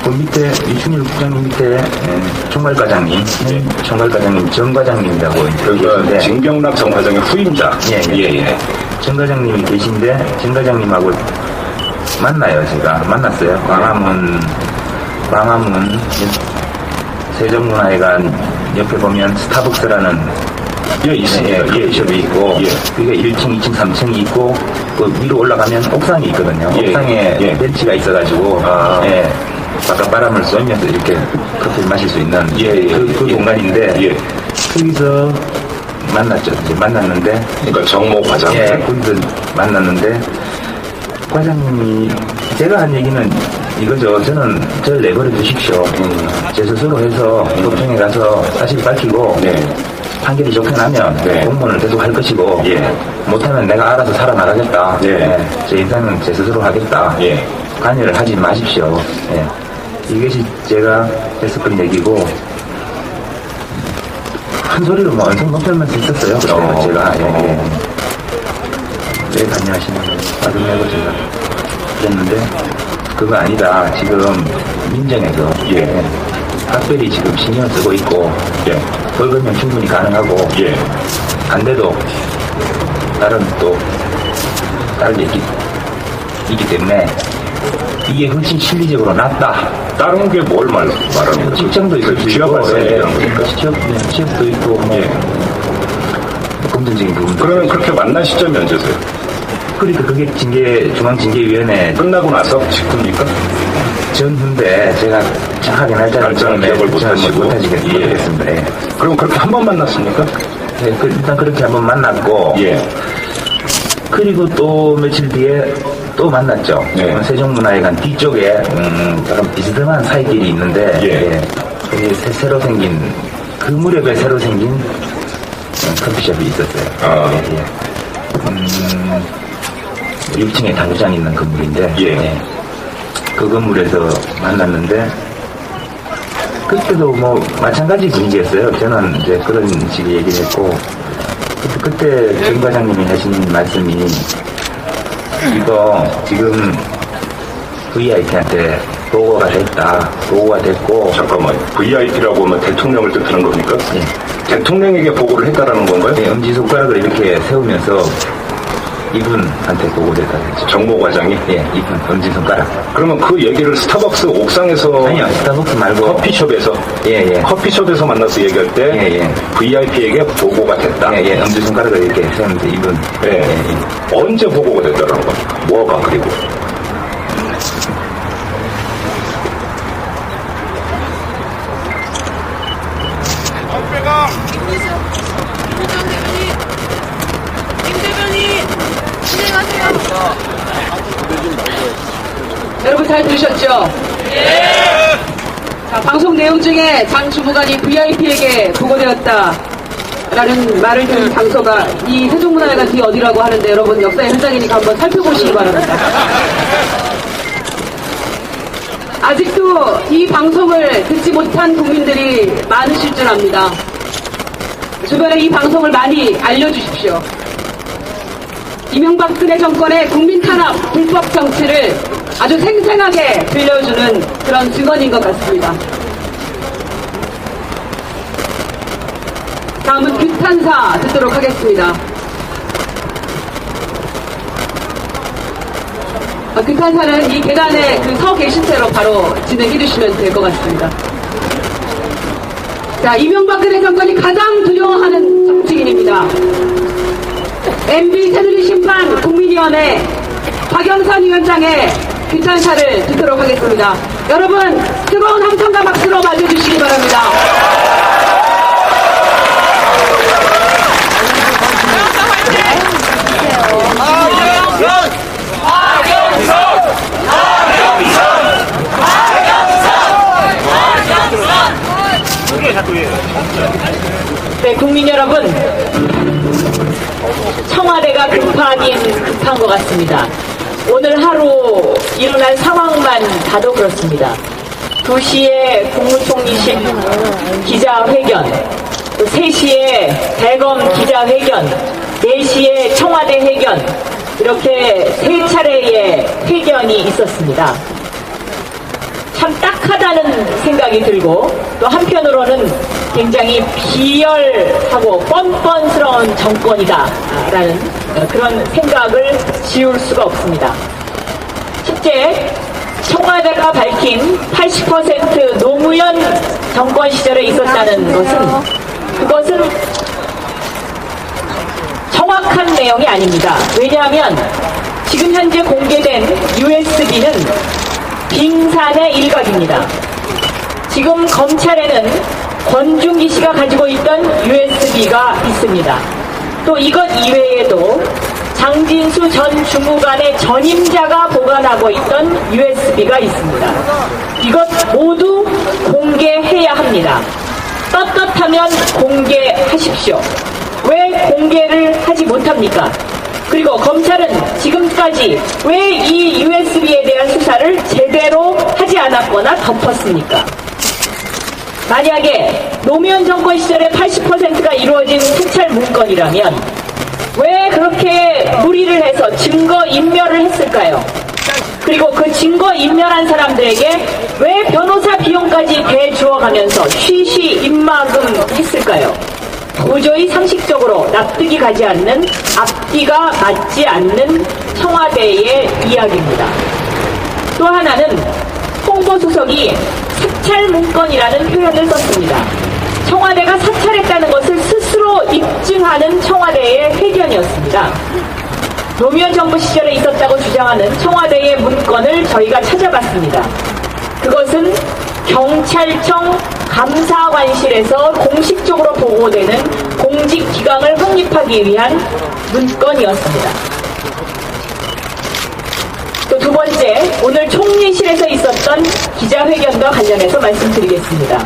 그 밑에 이춘일 국장님 밑에 총괄과장님, 총괄과장님 정과장님이라고 그러니까 계신데 진경락 전 과장의 후임자. 예. 정과장님이 계신데 정과장님하고 만나요. 제가 만났어요. 광화문 세종문화회관 옆에 보면 스타벅스라는 있습니다. 커피숍이 있고 그게 1층, 2층, 3층이 있고 그 위로 올라가면 옥상이 있거든요. 옥상에 벤치가 있어가지고 바깥 바람을 쏘면서 이렇게 커피를 마실 수 있는 그 공간인데 거기서 만났죠. 이제 만났는데 그러니까 정모 과장. 거기서 만났는데 과장님이 제가 한 얘기는 이거죠. 저는 저를 내버려 두십시오. 제 스스로 해서 법정에 가서 사실 밝히고 판결이 좋게 나면 공무원을 계속 할 것이고 못하면 내가 알아서 살아나가겠다. 제 인생은 제 스스로 하겠다. 관여를 하지 마십시오. 이것이 제가 했었던 얘기고 큰 소리로 뭐 언성 높여면서 있었어요. 제가 왜 관여하시냐고 빠져내고 제가 그랬는데 그거 아니다. 지금 민정에서 각별히 지금 신경 쓰고 있고 벌금형 충분히 가능하고 간데도 다른 또 다른 얘기 있기 때문에 이게 훨씬 실리적으로 낫다. 다른 게 뭘 말하는 거죠? 직장도 있을 수 있고, 취업할 때 얘기하는 거니까. 취업도 있고, 금전적인 부분도. 그러면 그렇게 만난 시점이 언제세요? 그러니까 그게 중앙징계위원회 끝나고 나서 직후입니까? 전후인데 제가 정확하게 날짜는 기억을 못하시겠습니다. 모르겠습니다. 예. 그럼 그렇게 한 번 만났습니까? 예, 일단 그렇게 한번 만났고, 예. 그리고 또 며칠 뒤에 또 만났죠. 네. 세종문화회관 뒤쪽에 약간 비스듬한 사이길이 있는데 예. 거기 새로 생긴 그 무렵에 새로 생긴 커피숍이 있었어요. 아. 예. 6층에 당구장이 있는 건물인데 예. 그 건물에서 만났는데 그때도 뭐 마찬가지 분위기였어요. 저는 이제 그런 식의 얘기를 했고 그때 정 과장님이 하신 말씀이 이거 지금 VIP한테 보고가 됐고 잠깐만, VIP라고 하면 대통령을 뜻하는 겁니까? 예. 대통령에게 보고를 했다라는 건가요? 네, 엄지손가락을 이렇게 세우면서 이분한테 보고됐다 그랬죠. 정모 과장이? 예, 이분 엄지손가락. 그러면 그 얘기를 스타벅스 옥상에서 아니요, 스타벅스 말고 커피숍에서 예. 커피숍에서 만나서 얘기할 때 예. VIP에게 보고가 됐다. 예, 엄지손가락을 이렇게 세우면서 이분. 예. 언제 보고가 됐다라는 겁니까? 뭐가 그리고? 여러분 잘 들으셨죠? 네. 자, 방송 내용 중에 장 주무관이 VIP에게 보고되었다 라는 말을 들은 장소가 이 세종문화회관 뒤 어디라고 하는데 여러분 역사의 현장이니까 한번 살펴보시기 바랍니다. 아직도 이 방송을 듣지 못한 국민들이 많으실 줄 압니다. 주변에 이 방송을 많이 알려주십시오. 이명박근혜 정권의 국민 탄압 불법 정치를 아주 생생하게 들려주는 그런 증언인 것 같습니다. 다음은 규탄사 듣도록 하겠습니다. 규탄사는 이 계단에 서 계신 채로 바로 진행해 주시면 될 것 같습니다. 자, 이명박근혜 정권이 가장 두려워하는 정치인입니다. MB 새누리 심판 국민위원회 박영선 위원장의 규탄사를 듣도록 하겠습니다. 여러분 뜨거운 함성과 박수로 맞이해주시기 바랍니다. 네, 국민 여러분, 청와대가 급하긴 급한 것 같습니다. 오늘 하루 일어난 상황만 봐도 그렇습니다. 2시에 국무총리실 기자회견, 또 3시에 대검 기자회견, 4시에 청와대 회견, 이렇게 3차례의 회견이 있었습니다. 참 딱하다는 생각이 들고 또 한편으로는 굉장히 비열하고 뻔뻔스러운 정권이다라는 그런 생각을 지울 수가 없습니다. 첫째, 청와대가 밝힌 80% 노무현 정권 시절에 있었다는 그것은 정확한 내용이 아닙니다. 왜냐하면 지금 현재 공개된 USB는 빙산의 일각입니다. 지금 검찰에는 권중기 씨가 가지고 있던 USB가 있습니다. 또 이것 이외에도 장진수 전 주무관의 전임자가 보관하고 있던 USB가 있습니다. 이것 모두 공개해야 합니다. 떳떳하면 공개하십시오. 왜 공개를 하지 못합니까? 그리고 검찰은 지금까지 왜 이 USB에 대한 수사를 제대로 하지 않았거나 덮었습니까? 만약에 노무현 정권 시절에 80%가 이루어진 사찰 문건이라면 왜 그렇게 무리를 해서 증거 인멸을 했을까요? 그리고 그 증거 인멸한 사람들에게 왜 변호사 비용까지 대주어가면서 쉬쉬 입막음 했을까요? 도저히 상식적으로 납득이 가지 않는, 앞뒤가 맞지 않는 청와대의 이야기입니다. 또 하나는 홍보수석이 사찰 문건이라는 표현을 썼습니다. 청와대가 사찰했다는 것을 스스로 입증하는 청와대의 회견이었습니다. 노무현 정부 시절에 있었다고 주장하는 청와대의 문건을 저희가 찾아봤습니다. 그것은 경찰청 감사관실에서 공식적으로 보고되는 공직기강을 확립하기 위한 문건이었습니다. 또 두 번째, 오늘 총리실에서 있었던 기자회견과 관련해서 말씀드리겠습니다.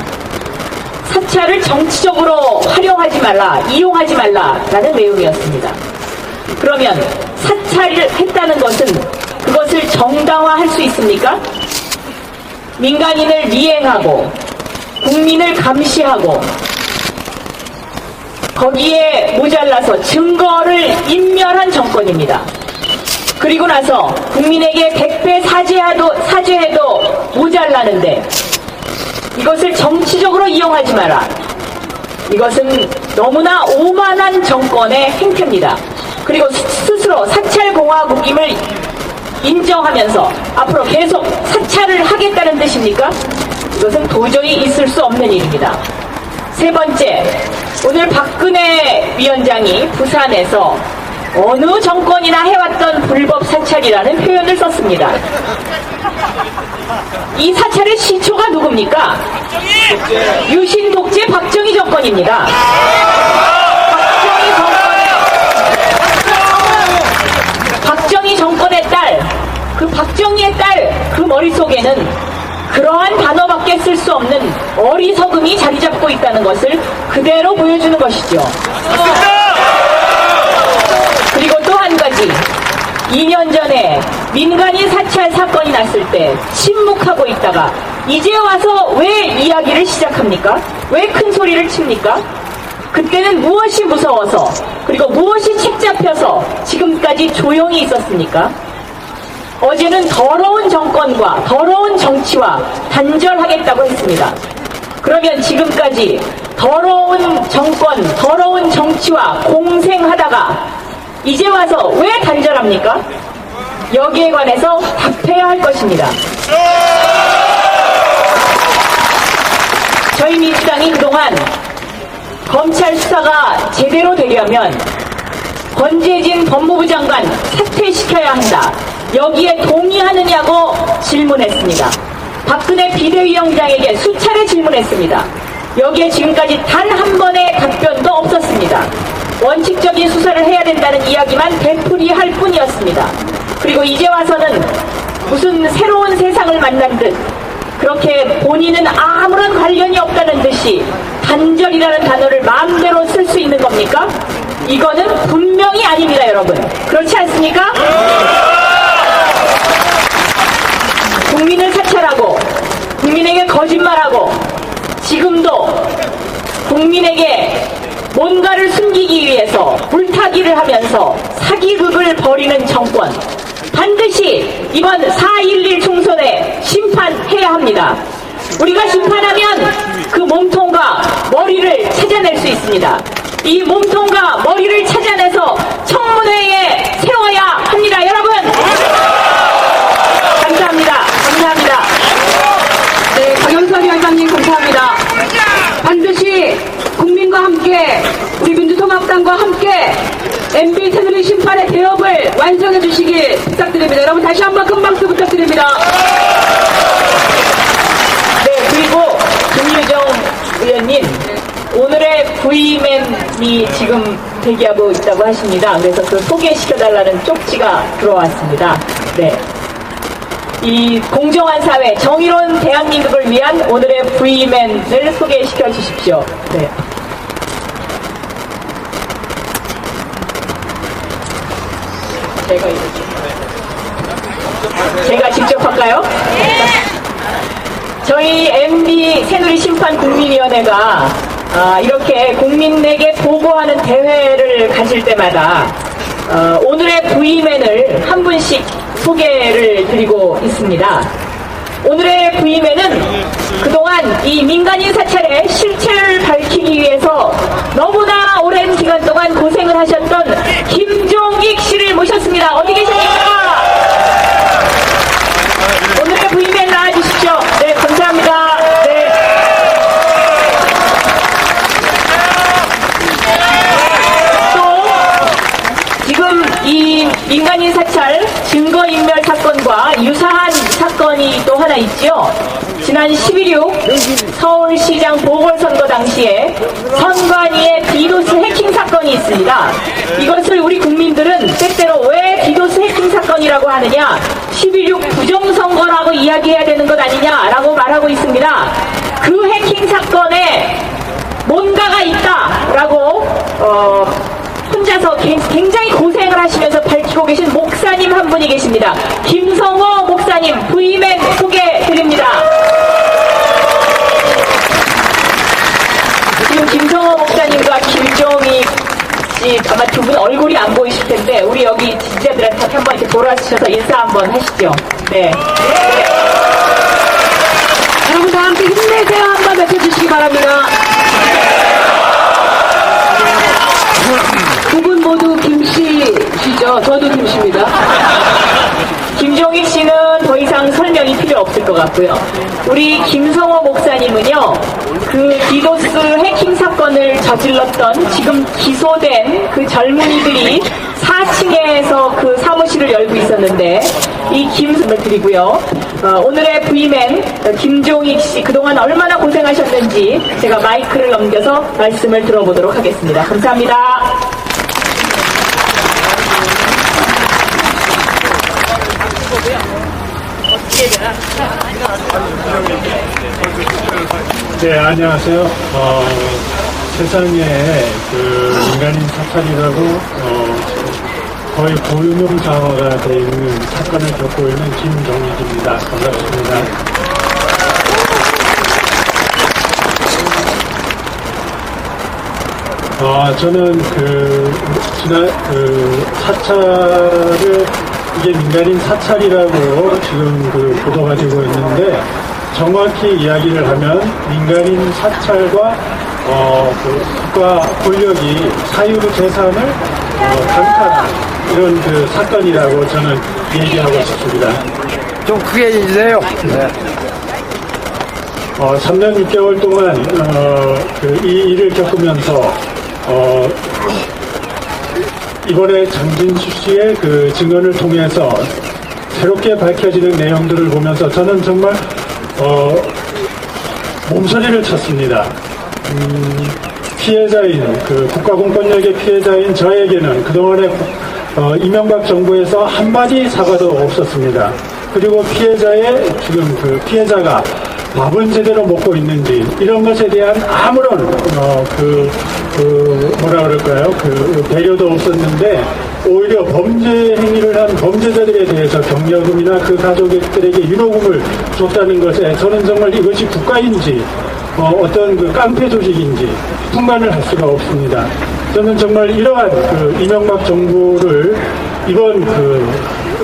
사찰을 정치적으로 활용하지 말라, 이용하지 말라라는 내용이었습니다. 그러면 사찰을 했다는 것은 그것을 정당화할 수 있습니까? 민간인을 미행하고 국민을 감시하고 거기에 모자라서 증거를 인멸한 정권입니다. 그리고 나서 국민에게 100배 사죄해도 모자라는데 이것을 정치적으로 이용하지 마라. 이것은 너무나 오만한 정권의 행태입니다. 그리고 스스로 사찰공화국임을 인정하면서 앞으로 계속 사찰을 하겠다는 뜻입니까? 이것은 도저히 있을 수 없는 일입니다. 세 번째, 오늘 박근혜 위원장이 부산에서 어느 정권이나 해왔던 불법 사찰이라는 표현을 썼습니다. 이 사찰의 시초가 누굽니까? 유신 독재 박정희 정권입니다. 박정희 정권의 딸, 그 박정희의 딸, 그 머릿속에는 그러한 단어밖에 쓸 수 없는 어리석음이 자리 잡고 있다는 것을 그대로 보여주는 것이죠. 그리고 또 한 가지, 2년 전에 민간인 사찰 사건이 났을 때 침묵하고 있다가 이제 와서 왜 이야기를 시작합니까? 왜 큰 소리를 칩니까? 그때는 무엇이 무서워서, 그리고 무엇이 책 잡혀서 지금까지 조용히 있었습니까? 어제는 더러운 정권과 더러운 정치와 단절하겠다고 했습니다. 그러면 지금까지 더러운 정권, 더러운 정치와 공생하다가 이제 와서 왜 단절합니까? 여기에 관해서 답해야 할 것입니다. 저희 민주당이 그동안 검찰 수사가 제대로 되려면 권재진 법무부 장관 사퇴시켜야 한다. 여기에 동의하느냐고 질문했습니다. 박근혜 비대위원장에게 수차례 질문했습니다. 여기에 지금까지 단 한 번의 답변도 없었습니다. 원칙적인 수사를 해야 된다는 이야기만 되풀이할 뿐이었습니다. 그리고 이제 와서는 무슨 새로운 세상을 만난 듯 그렇게 본인은 아무런 관련이 없다는 듯이 단절이라는 단어를 마음대로 쓸 수 있는 겁니까? 이거는 분명히 아닙니다, 여러분. 그렇지 않습니까? 국민을 사찰하고 국민에게 거짓말하고 지금도 국민에게 뭔가를 숨기기 위해서 물타기를 하면서 사기극을 벌이는 정권, 반드시 이번 4.11 총선에 심판해야 합니다. 우리가 심판하면 그 몸통과 머리를 찾아낼 수 있습니다. 이 몸통과 머리를 찾아내서 청문회에 세워야 합니다. 여러분, 감사합니다. 감사합니다. 네, 박영선 위원장님 감사합니다. 반드시 국민과 함께, 우리 민주통합당과 함께 MB 새누리 심판의 대업을 완성해 주시길 부탁드립니다. 여러분 다시 한번 큰 박수 부탁드립니다. 네, 그리고 김유정 의원님, 오늘의 V맨이 지금 대기하고 있다고 하십니다. 그래서 그 소개시켜달라는 쪽지가 들어왔습니다. 네. 이 공정한 사회, 정의로운 대한민국을 위한 오늘의 V맨을 소개시켜 주십시오. 네. 제가 직접 할까요? 저희 MB 새누리 심판 국민위원회가 이렇게 국민에게 보고하는 대회를 가질 때마다 오늘의 V맨을 한 분씩 소개를 드리고 있습니다. 오늘의 부임에는 그동안 이 민간인 사찰의 실체를 밝히기 위해서 너무나 오랜 기간 동안 고생을 하셨던 김종익 씨를 모셨습니다. 어디 계십니까? 오늘의 부임에 나와주십시오. 네, 감사합니다. 네. 또 지금 이 민간인 사찰 증거인멸 사건과 유사한 사건이 또 하나 있죠. 지난 11.6 서울시장 보궐선거 당시에 선관위의 디도스 해킹 사건이 있습니다. 이것을 우리 국민들은 때때로 왜 디도스 해킹 사건이라고 하느냐, 11.6 부정선거라고 이야기해야 되는 것 아니냐라고 말하고 있습니다. 그 해킹 사건에 뭔가가 있다라고 혼자서 굉장히 고생을 하시면서 밝히고 계신 목사님 한 분이 계십니다. 김성호 목사님 부임에 소개드립니다. 지금 김성호 목사님과 김종익 씨 아마 두 분 얼굴이 안 보이실 텐데 우리 여기 지지자들한테 한번 이렇게 돌아주셔서 인사 한번 하시죠. 네. 여러분 다 함께 힘내세요 한번 외쳐주시기 바랍니다. 두 분 모두 김씨시죠? 저도 김씨입니다. 김종익 씨는 더 이상 설명이 필요 없을 것 같고요. 우리 김성호 목사님은요, 그 디도스 해킹 사건을 저질렀던 지금 기소된 그 젊은이들이 4층에서 그 사무실을 열고 있었는데 이 김승을 드리고요. 오늘의 부임엔 김종익 씨 그동안 얼마나 고생하셨는지 제가 마이크를 넘겨서 말씀을 들어보도록 하겠습니다. 감사합니다. 네, 안녕하세요. 세상에 그 민간인 사찰이라고 거의 고유명사화가 되어 있는 사건을 겪고 있는 김종익입니다. 반갑습니다. 저는 지난 사찰을 이게 민간인 사찰이라고 지금 보도가 되고 있는데 정확히 이야기를 하면 민간인 사찰과 국가 권력이 사유 재산을 강탈한 이런 사건이라고 저는 얘기하고 싶습니다. 좀 크게 해주세요. 네. 3년 6개월 동안 이 일을 겪으면서 이번에 장진수 씨의 그 증언을 통해서 새롭게 밝혀지는 내용들을 보면서 저는 정말 몸서리를 쳤습니다. 피해자인 그 국가공권력의 피해자인 저에게는 그동안에 이명박 정부에서 한마디 사과도 없었습니다. 그리고 피해자의 지금 그 피해자가 밥은 제대로 먹고 있는지 이런 것에 대한 아무런 뭐라 그럴까요? 배려도 없었는데 오히려 범죄 행위를 한 범죄자들에 대해서 경력금이나 그 가족들에게 위로금을 줬다는 것에 저는 정말 이것이 국가인지 어떤 그 깡패 조직인지 분간을 할 수가 없습니다. 저는 정말 이러한 이명박 정부를 이번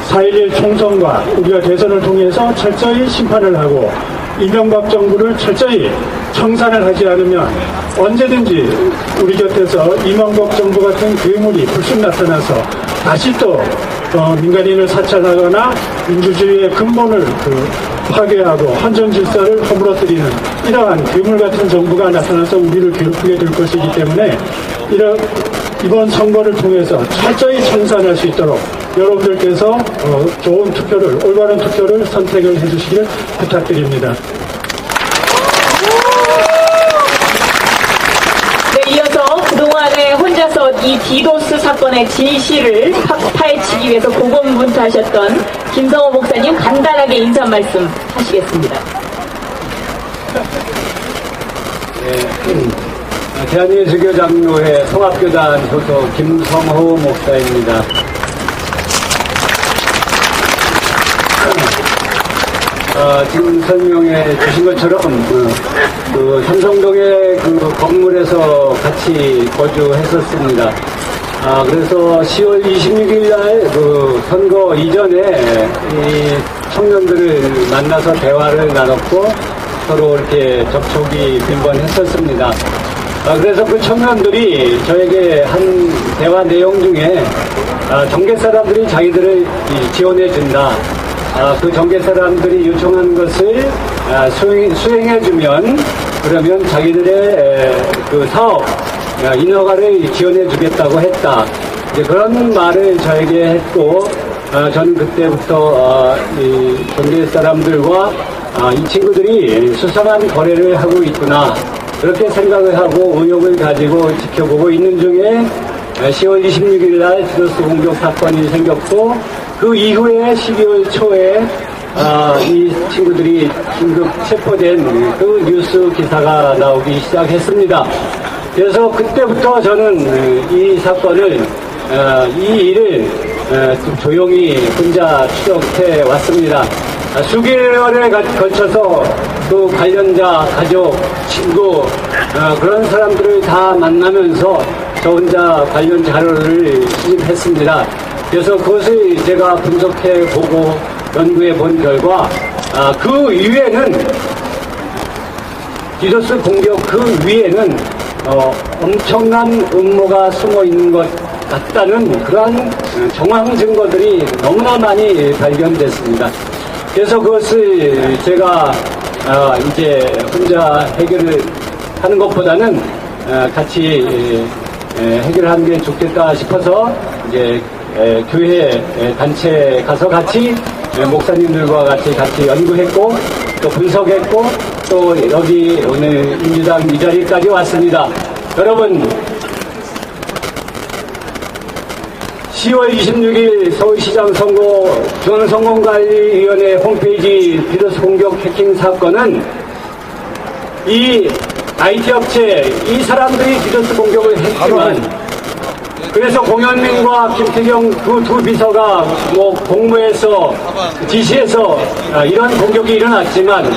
4.11 총선과 우리가 대선을 통해서 철저히 심판을 하고 이명박 정부를 철저히 청산을 하지 않으면 언제든지 우리 곁에서 이명박 정부 같은 괴물이 불쑥 나타나서 다시 또 민간인을 사찰하거나 민주주의의 근본을 파괴하고 헌정 질서를 허물어뜨리는 이러한 괴물 같은 정부가 나타나서 우리를 괴롭히게 될 것이기 때문에 이번 선거를 통해서 철저히 청산할 수 있도록 여러분들께서 좋은 투표를, 올바른 투표를 선택을 해주시길 부탁드립니다. 네, 이어서 그동안에 혼자서 이 디도스 사건의 진실을 파헤치기 위해서 고군분투하셨던 김성호 목사님 간단하게 인사 말씀 하시겠습니다. 대한예수교장로회 통합교단 소속 김성호 목사입니다. 지금 설명해 주신 것처럼 삼성동의 건물에서 같이 거주했었습니다. 그래서 10월 26일 날 선거 이전에 청년들을 만나서 대화를 나눴고 서로 이렇게 접촉이 빈번했었습니다. 그래서 그 청년들이 저에게 한 대화 내용 중에 정계 사람들이 자기들을 지원해준다. 그 정계 사람들이 요청한 것을 수행해주면 그러면 자기들의 그 사업 인허가를 지원해주겠다고 했다. 이제 그런 말을 저에게 했고 저는 그때부터 이 정계 사람들과 이 친구들이 수상한 거래를 하고 있구나 그렇게 생각을 하고 의혹을 가지고 지켜보고 있는 중에 10월 26일 날 디도스 공격 사건이 생겼고 그 이후에 12월 초에 이 친구들이 긴급 체포된 그 뉴스 기사가 나오기 시작했습니다. 그래서 그때부터 저는 이 사건을 이 일을 좀 조용히 혼자 추적해 왔습니다. 수개월에 걸쳐서 그 관련자, 가족, 친구 그런 사람들을 다 만나면서 저 혼자 관련 자료를 수집했습니다. 그래서 그것을 제가 분석해 보고 연구해 본 결과 그 위에는 디도스 공격 그 위에는 엄청난 음모가 숨어 있는 것 같다는 그러한 정황 증거들이 너무나 많이 발견됐습니다. 그래서 그것을 제가 이제 혼자 해결을 하는 것보다는 같이 해결하는 게 좋겠다 싶어서 이제 교회 단체 가서 같이 목사님들과 같이 연구했고 또 분석했고 또 여기 오늘 민주당 이 자리까지 왔습니다. 여러분 10월 26일 서울시장 선거 중앙선거관리위원회 홈페이지 디도스 공격 해킹 사건은 이 IT 업체 이 사람들이 디도스 공격을 했지만 그래서 공현민과 김태경 그 두 비서가 뭐 공모해서 지시해서 이런 공격이 일어났지만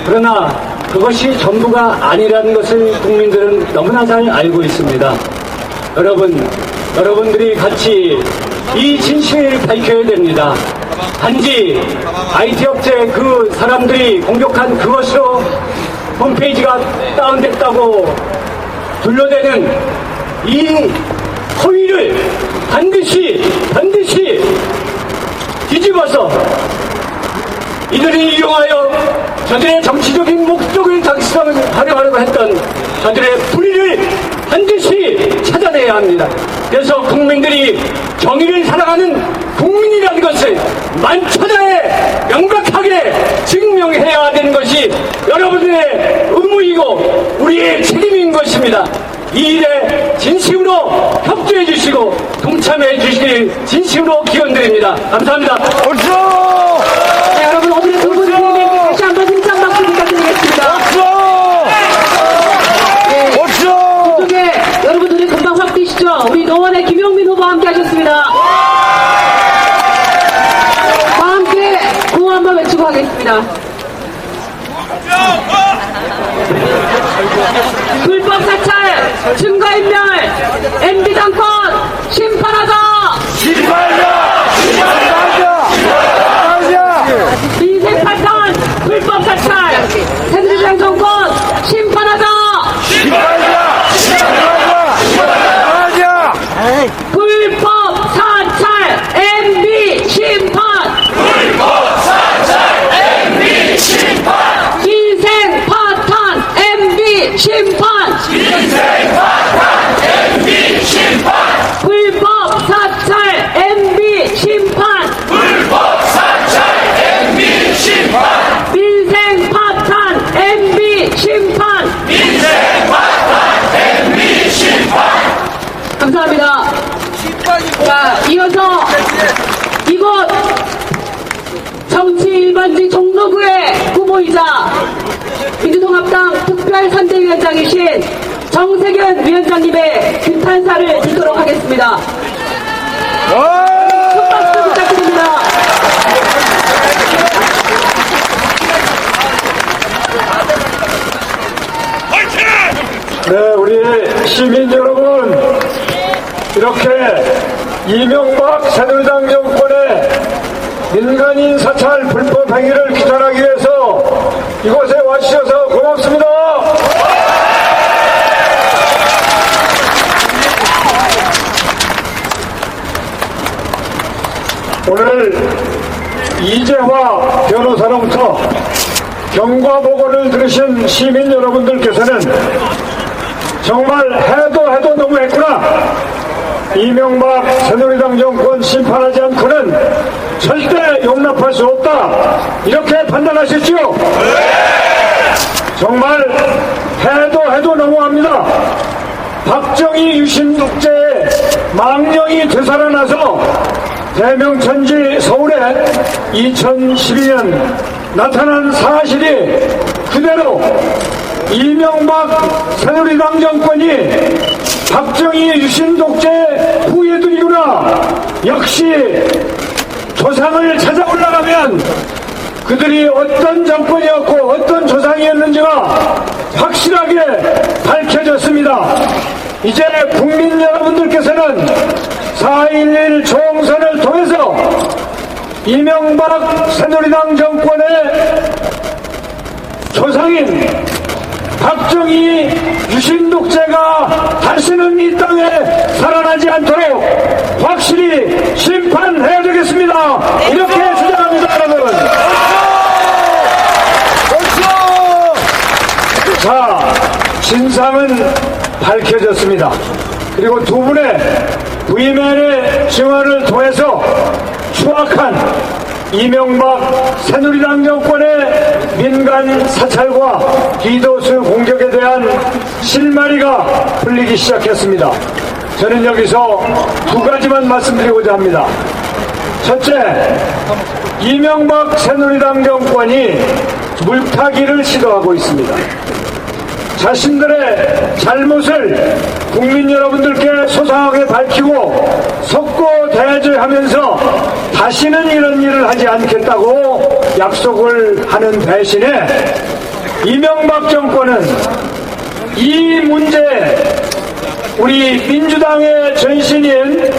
그러나 그것이 전부가 아니라는 것을 국민들은 너무나 잘 알고 있습니다. 여러분들이 같이 이 진실을 밝혀야 됩니다. 단지 IT 업체 그 사람들이 공격한 그것으로 홈페이지가 다운됐다고 둘러대는 이 허위를 반드시 뒤집어서 이들이 이용하여 저들의 정치적인 목적을 달성하려고 했던 저들의 불의를 반드시 찾아내야 합니다. 그래서 국민들이 정의를 사랑하는 국민이라는 것을 만천하에 명백하게 증명해야 되는 것이 여러분들의 의무이고 우리의 책임인 것입니다. 이 일에 진심으로 협조해 주시고 동참해 주시길 진심으로 기원드립니다. 감사합니다. 네, 여러분 오늘의 두 분을 다시 한번 힘찬 박수 부탁드리겠습니다. 네, 이쪽에 여러분들이 금방 확 뛰시죠. 우리 노원의 김용민 후보와 함께 하셨습니다. 다 함께 구호 한번 외치고 하겠습니다. 불법 사찰, 증거인멸, MB 정권 심판하자! 민생 파탄, 불법 사찰, 새누리당 정권 심판하자! 불법 사찰, MB 심판! 민생 파탄, MB 심판! 불법 사찰, MB 심판! 민생 파탄, MB 심판! 감사합니다. 자, 이어서 이곳 정치 일반지 종로구의 후보이자 민주통합당 특별선대위원장이신 정세균 위원장님의 규탄사를 듣도록 하겠습니다. 큰 박수 부탁드립니다. 네, 우리 시민 여러분, 이렇게 이명박 새누리당 정권의 민간인 사찰 불법 행위를 규탄하기 위해서 이곳에 와주셔서 고맙습니다. 오늘 이재화 변호사로부터 경과보고를 들으신 시민 여러분들께서는 정말 해도 너무했구나, 이명박 새누리당 정권 심판하지 않고는 절대 용납할 수 없다, 이렇게 판단하셨지요? 정말 해도 너무합니다. 박정희 유신독재의 망령이 되살아나서 대명천지 서울에 2012년 나타난 사실이 그대로 이명박 새누리당 정권이 박정희 유신독재 후예들이구나, 역시 조상을 찾아 올라가면 그들이 어떤 정권이었고 어떤 조상이었는지가 확실하게 밝혀졌습니다. 이제 국민 여러분들께서는 4.11 총선을 통해서 이명박 새누리당 정권의 조상인 박정희 유신독재가 다시는 이 땅에 살아나지 않도록 확실히 심판해야 되겠습니다. 이렇게 주장합니다, 여러분. 자, 진상은 밝혀졌습니다. 그리고 두 분의 부임의 증언을 통해서 추악한 이명박 새누리당 정권의 민간 사찰과 디도스 공격에 대한 실마리가 풀리기 시작했습니다. 저는 여기서 두 가지만 말씀드리고자 합니다. 첫째, 이명박 새누리당 정권이 물타기를 시도하고 있습니다. 자신들의 잘못을 국민 여러분들께 소상하게 밝히고 속고대죄하면서 다시는 이런 일을 하지 않겠다고 약속을 하는 대신에 이명박 정권은 이 문제에 우리 민주당의 전신인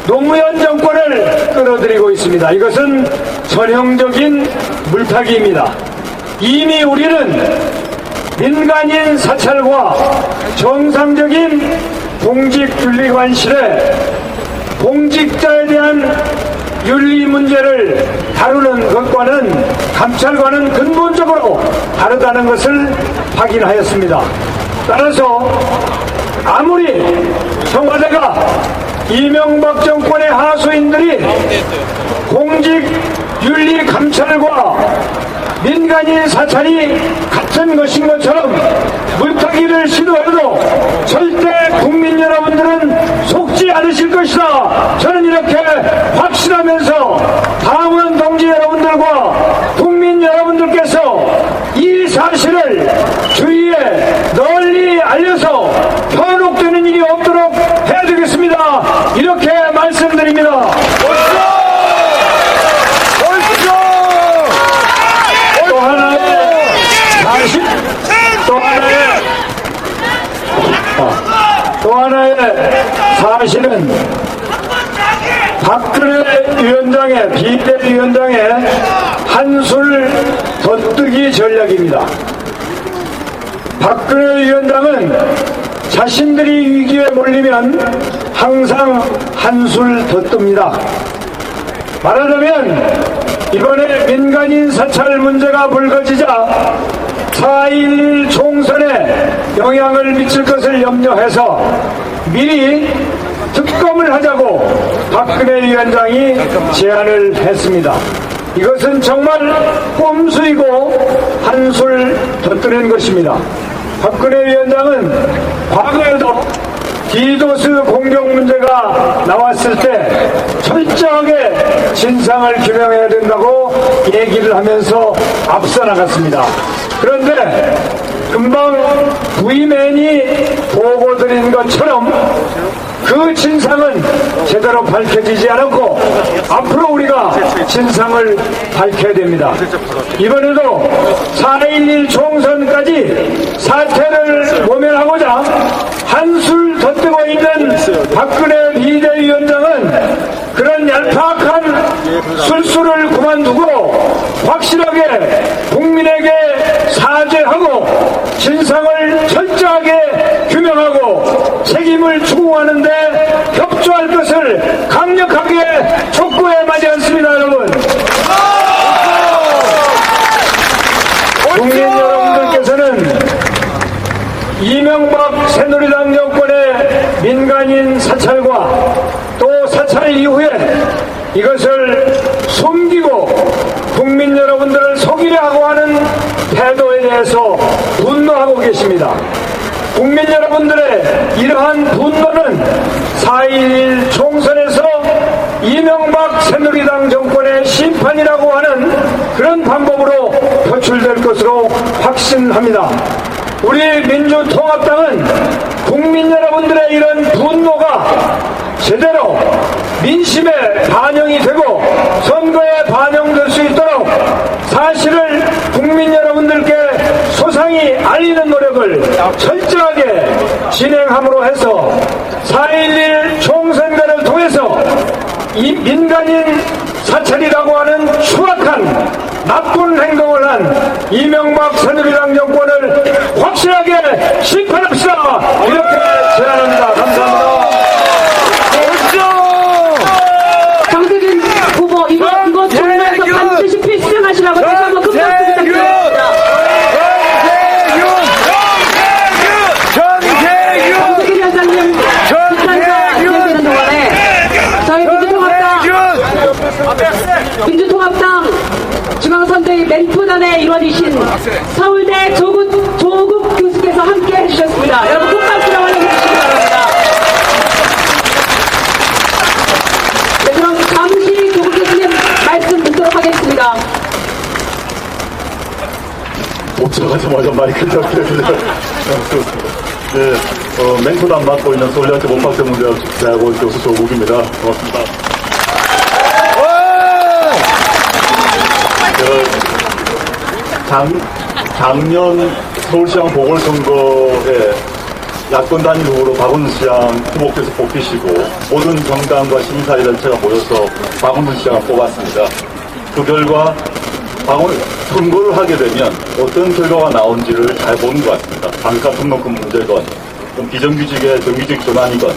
노무현 정권을 끌어들이고 있습니다. 이것은 전형적인 물타기입니다. 이미 우리는 민간인 사찰과 정상적인 공직윤리관실에 공직자에 대한 윤리 문제를 다루는 것과는 감찰과는 근본적으로 다르다는 것을 확인하였습니다. 따라서 아무리 청와대가 이명박 정권의 하수인들이 공직윤리 감찰과 민간인 사찰이 같은 것인 것처럼 물타기를 시도해도 절대 국민 여러분들은 속지 않으실 것이다. 저는 이렇게 확신하면서 당원 동지 여러분들과 국민 여러분들께서 이 사실을 주위에 널리 알려서 현혹되는 일이 없도록 해야 되겠습니다. 이렇게 말씀드립니다. 또 하나의 사실은 박근혜 위원장의 비대위원장의 한술 덧뜨기 전략입니다. 박근혜 위원장은 자신들이 위기에 몰리면 항상 한술 덧뜹니다. 말하자면 이번에 민간인 사찰 문제가 불거지자 4.11 총선에 영향을 미칠 것을 염려해서 미리 특검을 하자고 박근혜 위원장이 제안을 했습니다. 이것은 정말 꼼수이고 한술 덧뜨는 것입니다. 박근혜 위원장은 과거에도 디도스 공격 문제가 나왔을 때 철저하게 진상을 규명해야 된다고 얘기를 하면서 앞서 나갔습니다. 그런데 금방 부임맨이 보고드린 것처럼 그 진상은 제대로 밝혀지지 않았고 앞으로 우리가 진상을 밝혀야 됩니다. 이번에도 4.11 총선까지 사태를 모면하고자 한술 덧뜨고 있는 박근혜 비대위원장은 그런 얄팍한 술수를 그만두고 확실하게 국민에게 사죄하고 진상을 철저하게 규명하고 책임을 추궁하는데 협조할 것을 강력하게 촉구해 마지 않습니다, 여러분. 국민 여러분들께서는 이명박 새누리당 정권의 민간인 사찰과 또 사찰 이후에 이것을 숨기고 국민 여러분들을 속이려 하고 하는 태도에 대해서 분노하고 계십니다. 국민 여러분들의 이러한 분노는 4.11 총선에서 이명박 새누리당 정권의 심판이라고 하는 그런 방법으로 표출될 것으로 확신합니다. 우리 민주통합당은 국민 여러분들의 이런 분노가 제대로 민심에 반영이 되고 선거에 반영될 수 있도록 사실을 국민 여러분들께 소상히 알리는 노력을 철저하게 진행함으로 해서 4.11 총선거를 통해서 이 민간인 사찰이라고 하는 추악한 나쁜 행동을 한 이명박 새누리당 정권을 확실하게 심판합시다. 이렇게 제안합니다. 감사합니다. 정세균 후보 이거 정면에서 반드시 필승하시라고 다시 한번 큰 박수 부탁드립니다. 정세균 위원장님 비판사 진행되는 동안에 저희 민주통합당 중앙선대위 멘토단의 일원이신 서울대 조국 교수께서 함께 해주셨습니다. 여러분 큰 박수로 환영해 주시기 바랍니다. 네, 그럼 잠시 조국 교수님 말씀 듣도록 하겠습니다. 오자마자 마이크를 잡게 되네요. 네, 멘토단 맡고 있는 서울대학교 문학생문대학원 교수 조국입니다. 고맙습니다. 작년 서울시장 보궐선거에 야권 단일 후보로 박원순 시장 후보께서 뽑히시고 모든 정당과 시민사회단체가 모여서 박원순 시장을 뽑았습니다. 그 결과 선거를 하게 되면 어떤 결과가 나온지를 잘 보는 것 같습니다. 단가 등록금 문제건 비정규직의 정규직 전환이건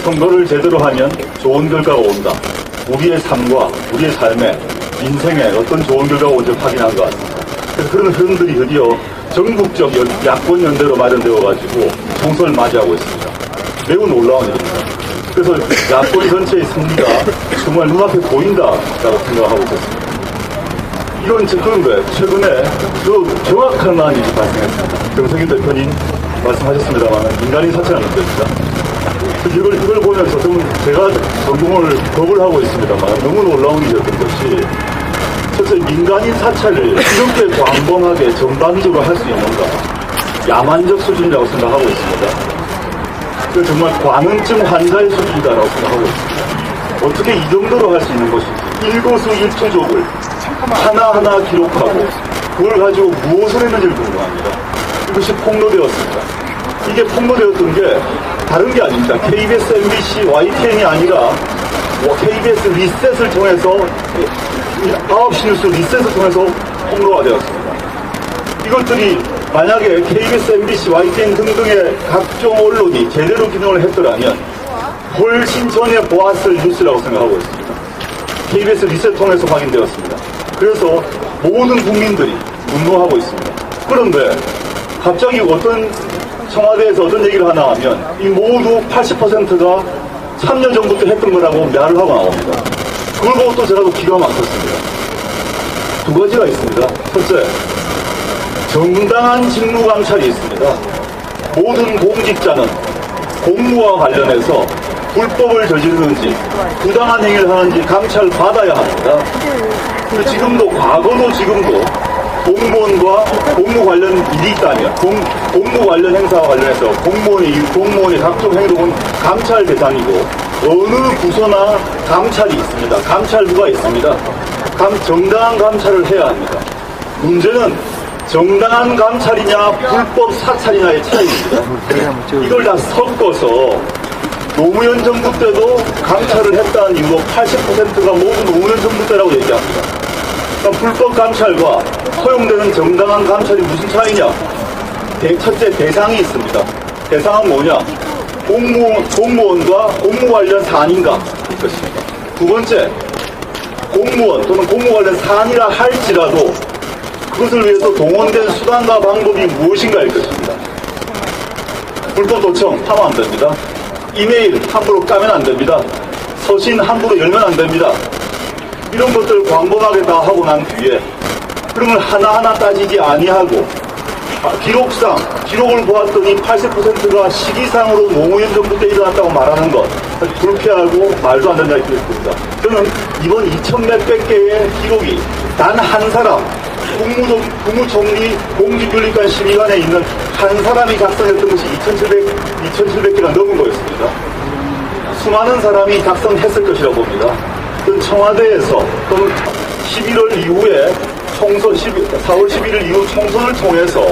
선거를 제대로 하면 좋은 결과가 온다. 우리의 삶과 우리의 삶에 인생에 어떤 좋은 결과가 온지 확인한 것 같습니다. 그래서 그런 흐름들이 드디어 전국적 야권 연대로 마련되어가지고 총선을 맞이하고 있습니다. 매우 놀라운 일입니다. 그래서 야권 전체의 승리가 정말 눈앞에 보인다라고 생각하고 있습니다. 이건 그런 거예요. 최근에 정확한 일이 발생했습니다. 정세균 대표님 말씀하셨습니다만 민간인 사찰한 문제입니다. 이걸 보면서 좀 제가 전공을 겁을 하고 있습니다만 너무 놀라운 일이었던 것이 첫째 민간인 사찰을 이렇게 광범하게 전반적으로 할 수 있는가 야만적 수준이라고 생각하고 있습니다. 그 정말 광응증 환자의 수준이다라고 생각하고 있습니다. 어떻게 이 정도로 할 수 있는 것인지 일거수일투족을 하나하나 기록하고 그걸 가지고 무엇을 했는지를 궁금합니다. 이것이 폭로되었습니다. 이게 폭로되었던 게 다른 게 아닙니다. KBS, MBC, YTN이 아니라 KBS 리셋을 통해서 9시 뉴스 리셋을 통해서 폭로가 되었습니다. 이것들이 만약에 KBS, MBC, YTN 등등의 각종 언론이 제대로 기능을 했더라면 훨씬 전에 보았을 뉴스라고 생각하고 있습니다. KBS 리셋 통해서 확인되었습니다. 그래서 모든 국민들이 분노하고 있습니다. 그런데 갑자기 청와대에서 어떤 얘기를 하나 하면 이 모두 80%가 참여정부 때 했던 거라고 말을 하고 나옵니다. 그걸 보고 또 제가 또 기가 막혔습니다. 두 가지가 있습니다. 첫째, 정당한 직무감찰이 있습니다. 모든 공직자는 공무와 관련해서 불법을 저지르는지 부당한 행위를 하는지 감찰받아야 합니다. 지금도 과거도 지금도 공무원과 공무 관련 일이 있다면 공무 관련 행사와 관련해서 공무원의 각종 행동은 감찰 대상이고 어느 부서나 감찰이 있습니다. 감찰부가 있습니다. 정당한 감찰을 해야 합니다. 문제는 정당한 감찰이냐 불법 사찰이냐의 차이입니다. 이걸 다 섞어서 노무현 정부 때도 감찰을 했다는 이유로 80%가 모두 노무현 정부 때라고 얘기합니다. 그러니까 불법 감찰과 허용되는 정당한 감찰이 무슨 차이냐? 첫째, 대상이 있습니다. 대상은 뭐냐? 공무원과 공무 관련 사안인가? 것입니다. 두 번째, 공무원 또는 공무 관련 사안이라 할지라도 그것을 위해서 동원된 수단과 방법이 무엇인가일 것입니다. 불법 도청 하면 안 됩니다. 이메일 함부로 까면 안 됩니다. 서신 함부로 열면 안 됩니다. 이런 것들 광범하게 다 하고 난 뒤에 그런 걸 하나하나 따지지 아니하고 기록을 보았더니 80%가 시기상으로 노무현 정부 때 일어났다고 말하는 것 불쾌하고 말도 안 된다 이렇게 했습니다. 저는 이번 2,몇백 개의 기록이 단 한 사람 국무총리 공직윤리관 심의관에 있는 한 사람이 작성했던 것이 2,700개가 넘은 거였습니다. 수많은 사람이 작성했을 것이라고 봅니다. 청와대에서 또는 11월 이후에 4월 11일 이후 총선을 통해서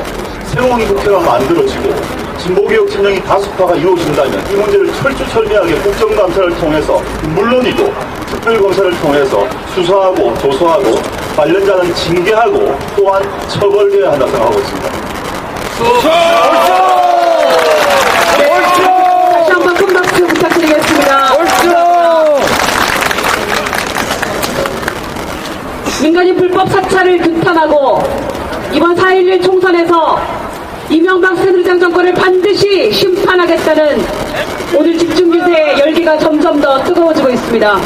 새로운 국회가 만들어지고 진보개혁 진영이 다수파가 이루어진다면 이 문제를 철두철미하게 국정감사를 통해서 물론이고 특별검사를 통해서 수사하고 조사하고 관련자는 징계하고 또한 처벌해야 한다고 생각하고 있습니다. 다시 한번 큰 박수 부탁드리겠습니다. 민간인 불법 사찰을 규탄하고 이번 4.11 총선에서 이명박 새누리당 정권을 반드시 심판하겠다는 오늘 집중유세의 열기가 점점 더 뜨거워지고 있습니다.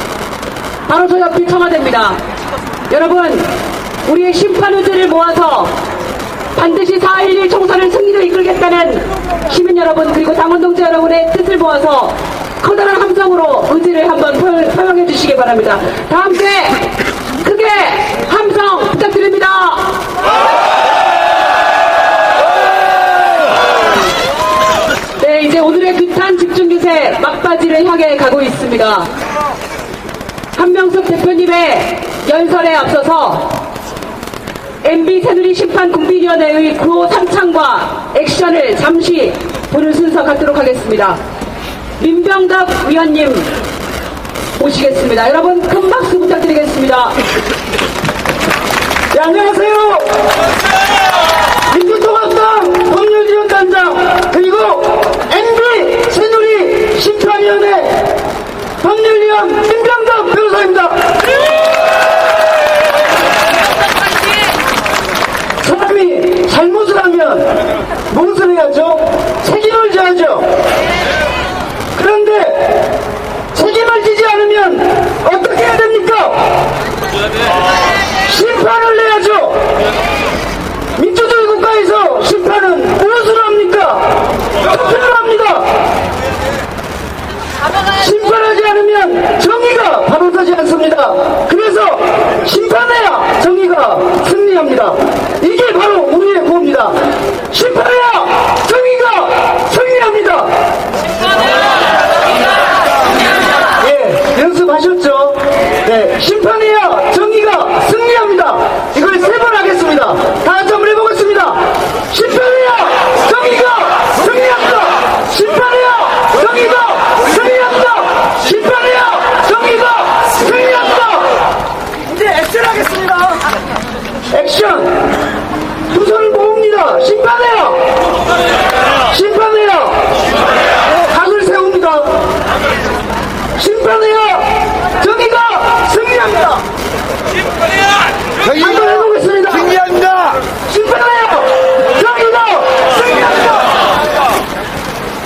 바로 저 옆이 청와대입니다. 여러분, 우리의 심판 의지를 모아서 반드시 4.11 총선을 승리로 이끌겠다는 시민 여러분 그리고 당원 동지 여러분의 뜻을 모아서 커다란 함성으로 의지를 한번 표명해 주시기 바랍니다. 다 함께 크게 함성 부탁드립니다. 네, 이제 오늘의 규탄 집중유세 막바지를 향해 가고 있습니다. 한명숙 대표님의 연설에 앞서서 MB 새누리 심판국민위원회의 구호 3창과 액션을 잠시 보는 순서 갖도록 하겠습니다. 민병덕 위원님 모시겠습니다. 여러분 큰 박수 부탁드리겠습니다. 네, 안녕하세요. 민주통합당 법률지원단장 그리고 MB 새누리 심판위원회 법률위원 민병덕 변호사입니다. 사람이 잘못을 하면 무엇을 해야죠? 책임을 져야죠. 그런데 책임을 지지 않으면 어떻게 해야 됩니까? 심판을 내야죠. 민주주의 국가에서 심판은 무엇으로 합니까? 투표로 합니다. 심판하지 않으면 정의가 바로 서지 않습니다. 그래서 심판해야 정의가 승리합니다. 이게 바로 우리의 구호입니다. 심판해야 정의가 승리합니다. 예, 연습하셨죠? 네, 심판해야 정의가 승리합니다. 이걸 3번 하겠습니다. 다 같이 한번 해보겠습니다. 심판해야 정의가 승리합니다. 심판해야 정의가 승리합니다. 심판해야 정의가 승리합니다. 이제 액션 하겠습니다. 액션. 두 손을 모읍니다. 심판해야. 심판해야. 각을 세웁니다. 심판해야 정의가 승리합니다. 한번 해보겠습니다. 승리합니다. 심판해야 정의가 승리합니다.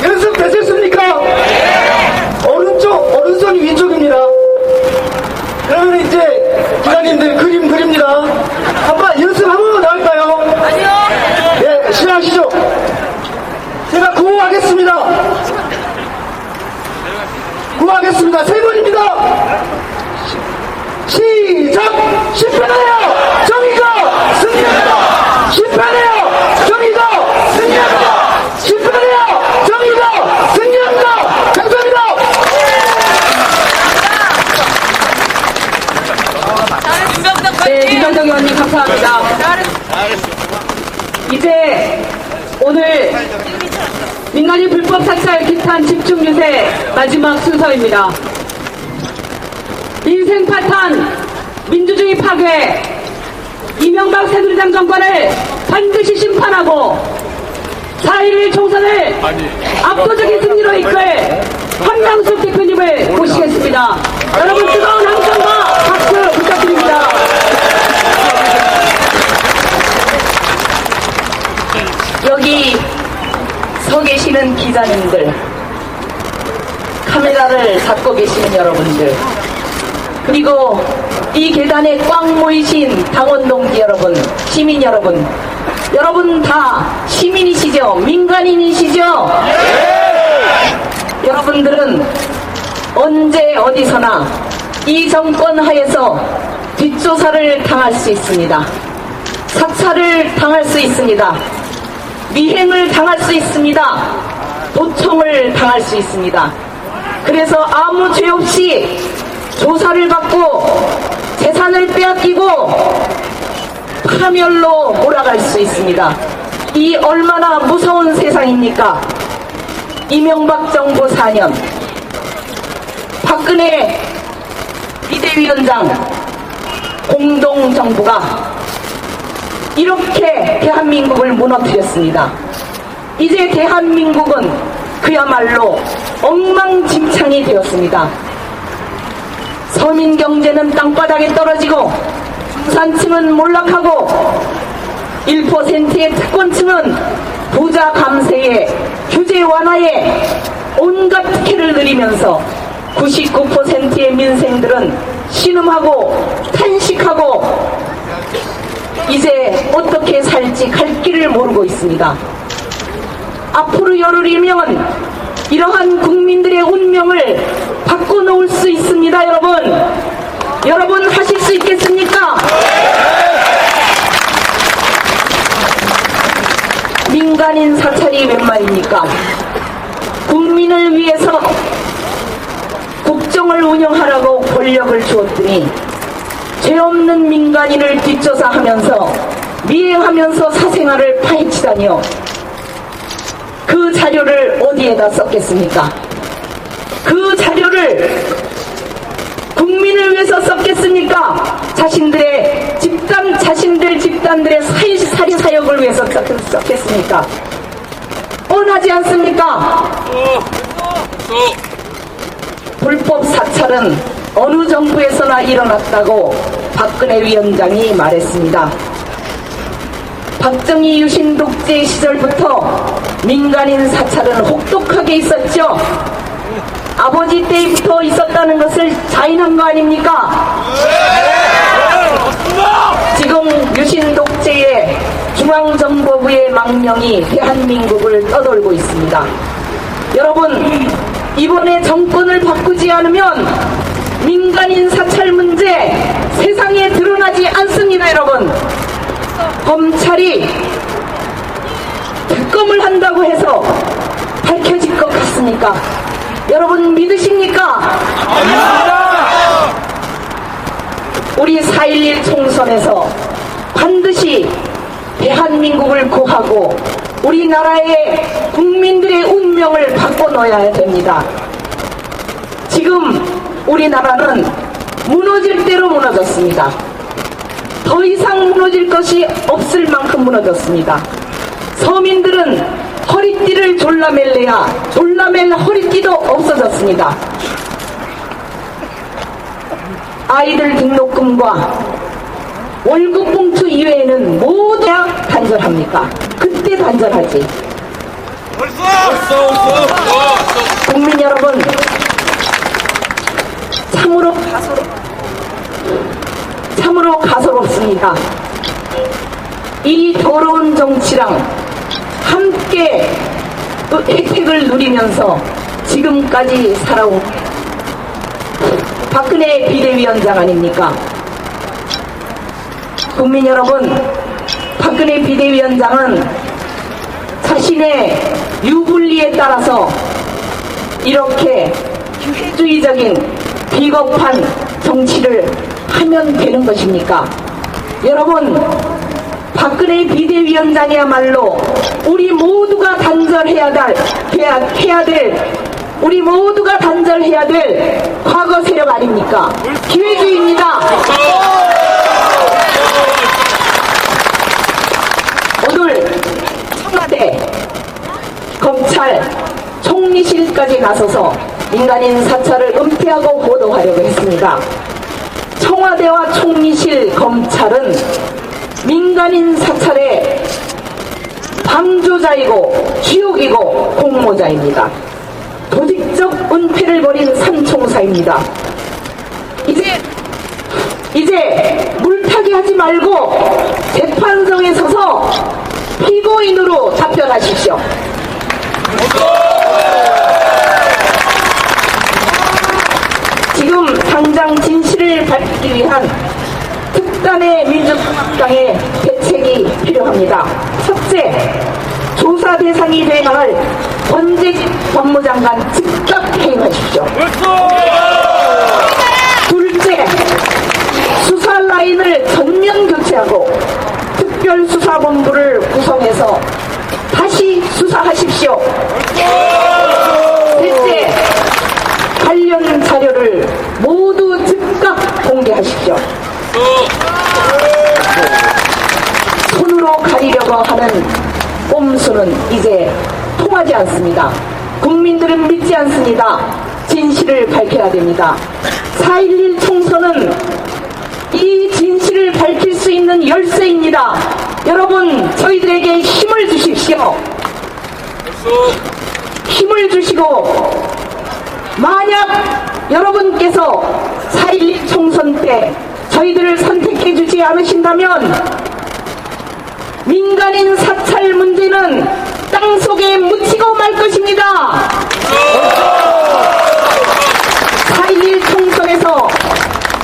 연습되셨습니까? 오른손이 왼쪽입니다. 그러면 이제 기자님들 그림 그립니다. 한번 연습 한 번만 더 할까요? 아니요. 예, 싫어하시죠? 제가 구호하겠습니다. 구호하겠습니다. 3번입니다. 시작! 심판해야 정의가 승리합니다. 심판해야 정의가 승리합니다. 심판해야 정의가 승리합니다. 감사합니다. 네, 민병덕 의원님 감사합니다. 이제 오늘 민간인 불법 사찰 기탄 집중 유세 마지막 순서입니다. 민생 파탄, 민주주의 파괴, 이명박 새누리당 정권을 반드시 심판하고 4.11 총선을 압도적인 승리로 이끌 한명숙 대표님을 모시겠습니다. 여러분 뜨거운 함성과 박수 부탁드립니다. 여기 서 계시는 기자님들, 카메라를 잡고 계시는 여러분들, 그리고 이 계단에 꽉 모이신 당원 동지 여러분, 시민 여러분, 여러분 다 시민이시죠? 민간인이시죠? 여러분들은 언제 어디서나 이 정권 하에서 뒷조사를 당할 수 있습니다. 사찰을 당할 수 있습니다. 미행을 당할 수 있습니다. 도청을 당할 수 있습니다. 그래서 아무 죄 없이 조사를 받고 재산을 빼앗기고 파멸로 몰아갈 수 있습니다. 이 얼마나 무서운 세상입니까? 이명박 정부 4년, 박근혜 비대위원장 공동정부가 이렇게 대한민국을 무너뜨렸습니다. 이제 대한민국은 그야말로 엉망진창이 되었습니다. 서민 경제는 땅바닥에 떨어지고 중산층은 몰락하고 1%의 특권층은 부자 감세에 규제 완화에 온갖 특혜를 누리면서 99%의 민생들은 신음하고 탄식하고 이제 어떻게 살지 갈 길을 모르고 있습니다. 앞으로 열흘이면 이러한 국민들의 운명을 바꿔놓을 수 있습니다. 여러분 하실 수 있겠습니까? 민간인 사찰이 웬 말입니까? 국민을 위해서 국정을 운영하라고 권력을 주었더니 죄 없는 민간인을 뒷조사하면서 미행하면서 사생활을 파헤치다니요. 그 자료를 어디에다 썼겠습니까? 그 자료를 국민을 위해서 썼겠습니까? 자신들의 집단들의 사리 사역을 위해서 썼겠습니까? 뻔하지 않습니까? 불법 사찰은 어느 정부에서나 일어났다고 박근혜 위원장이 말했습니다. 박정희 유신 독재 시절부터 민간인 사찰은 혹독하게 있었죠. 아버지 때부터 있었다는 것을 자인한 거 아닙니까? 지금 유신 독재의 중앙정보부의 망명이 대한민국을 떠돌고 있습니다. 여러분, 이번에 정권을 바꾸지 않으면 민간인 사찰 문제 세상에 드러나지 않습니다. 여러분, 검찰이 특검을 한다고 해서 밝혀질 것 같습니까? 여러분 믿으십니까? 우리 4.11 총선에서 반드시 대한민국을 구하고 우리나라의 국민들의 운명을 바꿔놓아야 됩니다. 지금 우리나라는 무너질 대로 무너졌습니다. 더 이상 무너질 것이 없을 만큼 무너졌습니다. 서민들은 허리띠를 졸라맬래야 졸라맬 허리띠도 없어졌습니다. 아이들 등록금과 월급 봉투 이외에는 모두 다 단절합니까? 그때 단절하지. 국민 여러분, 참으로 가소롭습니다. 이 더러운 정치랑 함께 혜택을 누리면서 지금까지 살아온 박근혜 비대위원장 아닙니까? 국민 여러분, 박근혜 비대위원장은 자신의 유불리에 따라서 이렇게 기회주의적인 비겁한 정치를 하면 되는 것입니까? 여러분, 박근혜 비대위원장이야말로 우리 모두가 단절해야 될 과거 세력 아닙니까? 기회주의입니다. 오늘 청와대, 검찰, 총리실까지 나서서 민간인 사찰을 은폐하고 보도하려고 했습니다. 청와대와 총리실, 검찰은 민간인 사찰의 방조자이고 주욕이고 공모자입니다. 조직적 은폐를 벌인 삼총사입니다. 이제 물타기 하지 말고 재판정에 서서 피고인으로 답변하십시오. 지금 당장 진실을 밝히기 위한 특단의 민주당의 대책이 필요합니다. 첫째, 조사 대상이 되어야 할 권직 법무장관 즉각 해임하십시오. 둘째, 수사 라인을 전면 교체하고 특별수사본부를 구성해서 다시 수사하십시오. 셋째, 관련 자료를 모두 즉각 공개하십시오. 손으로 가리려고 하는 꼼수는 이제 통하지 않습니다. 국민들은 믿지 않습니다. 진실을 밝혀야 됩니다. 4.11 총선은 이 진실을 밝힐 수 있는 열쇠입니다. 여러분, 저희들에게 힘을 주십시오. 힘을 주시고, 만약 여러분께서 4.11 총선 때 저희들을 선택해 주지 않으신다면 민간인 사찰 문제는 땅속에 묻히고 말 것입니다. 4.11 총선에서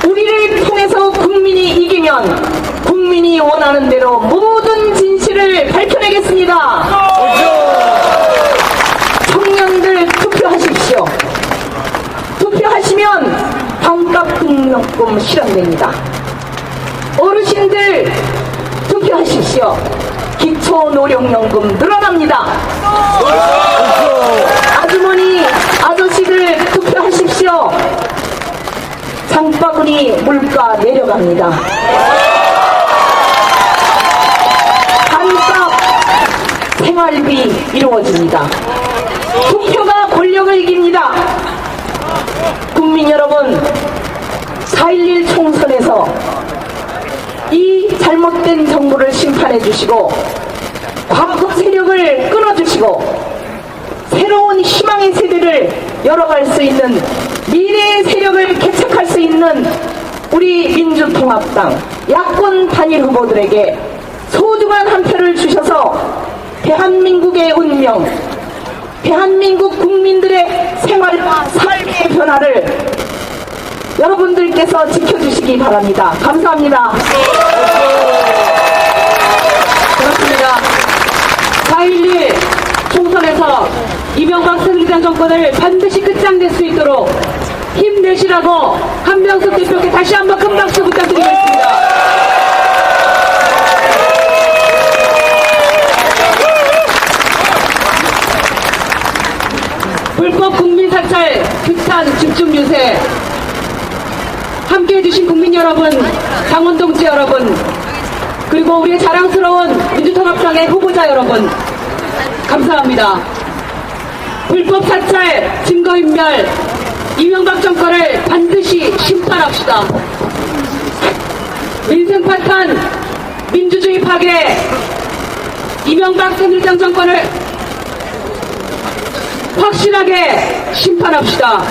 우리를 통해서 국민이 이기면 국민이 원하는 대로 모든 진실을 밝혀내겠습니다. 청년들 투표하십시오. 투표하시면 반값 등록금 실현됩니다. 어르신들 투표하십시오. 기초노령연금 늘어납니다. 아주머니, 아저씨들 투표하십시오. 장바구니 물가 내려갑니다. 반값 생활비 이루어집니다. 투표가 권력을 이깁니다. 국민 여러분, 4.11 총선에서 이 잘못된 정부를 심판해 주시고 과거 세력을 끊어주시고 새로운 희망의 세대를 열어갈 수 있는 미래의 세력을 개척할 수 있는 우리 민주통합당 야권 단일 후보들에게 소중한 한 표를 주셔서 대한민국의 운명, 대한민국 국민들의 생활과 삶의 변화를 여러분들께서 지켜주시기 바랍니다. 감사합니다. 그렇습니다. 4.11 총선에서 이명박 새누리당 정권을 반드시 끝장낼 수 있도록 힘내시라고 한명숙 대표께 다시 한번 큰 박수 부탁드리겠습니다. 불법 국민사찰, 규탄, 집중 유세 함께해 주신 국민 여러분, 당원 동지 여러분, 그리고 우리의 자랑스러운 민주통합당의 후보자 여러분, 감사합니다. 불법 사찰, 증거인멸, 이명박 정권을 반드시 심판합시다. 민생 파탄, 민주주의 파괴, 이명박 새누리당 정권을 확실하게 심판합시다.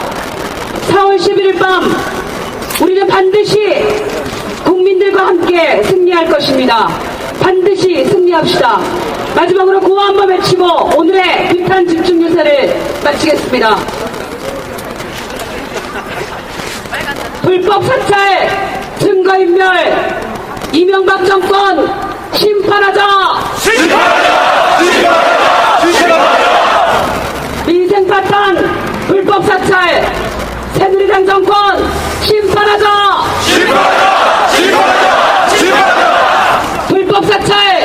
4월 11일 밤 우리는 반드시 국민들과 함께 승리할 것입니다. 반드시 승리합시다. 마지막으로 구호 한번 외치고 오늘의 규탄 집중 유세를 마치겠습니다. 불법 사찰, 증거인멸, 이명박 정권 심판하자! 심판하자! 심판하자! 심판하자! 민생 파탄, 불법 사찰, 새누리당 정권 심판하자! 심판하자! 심판하자! 심판하자! 불법 사찰,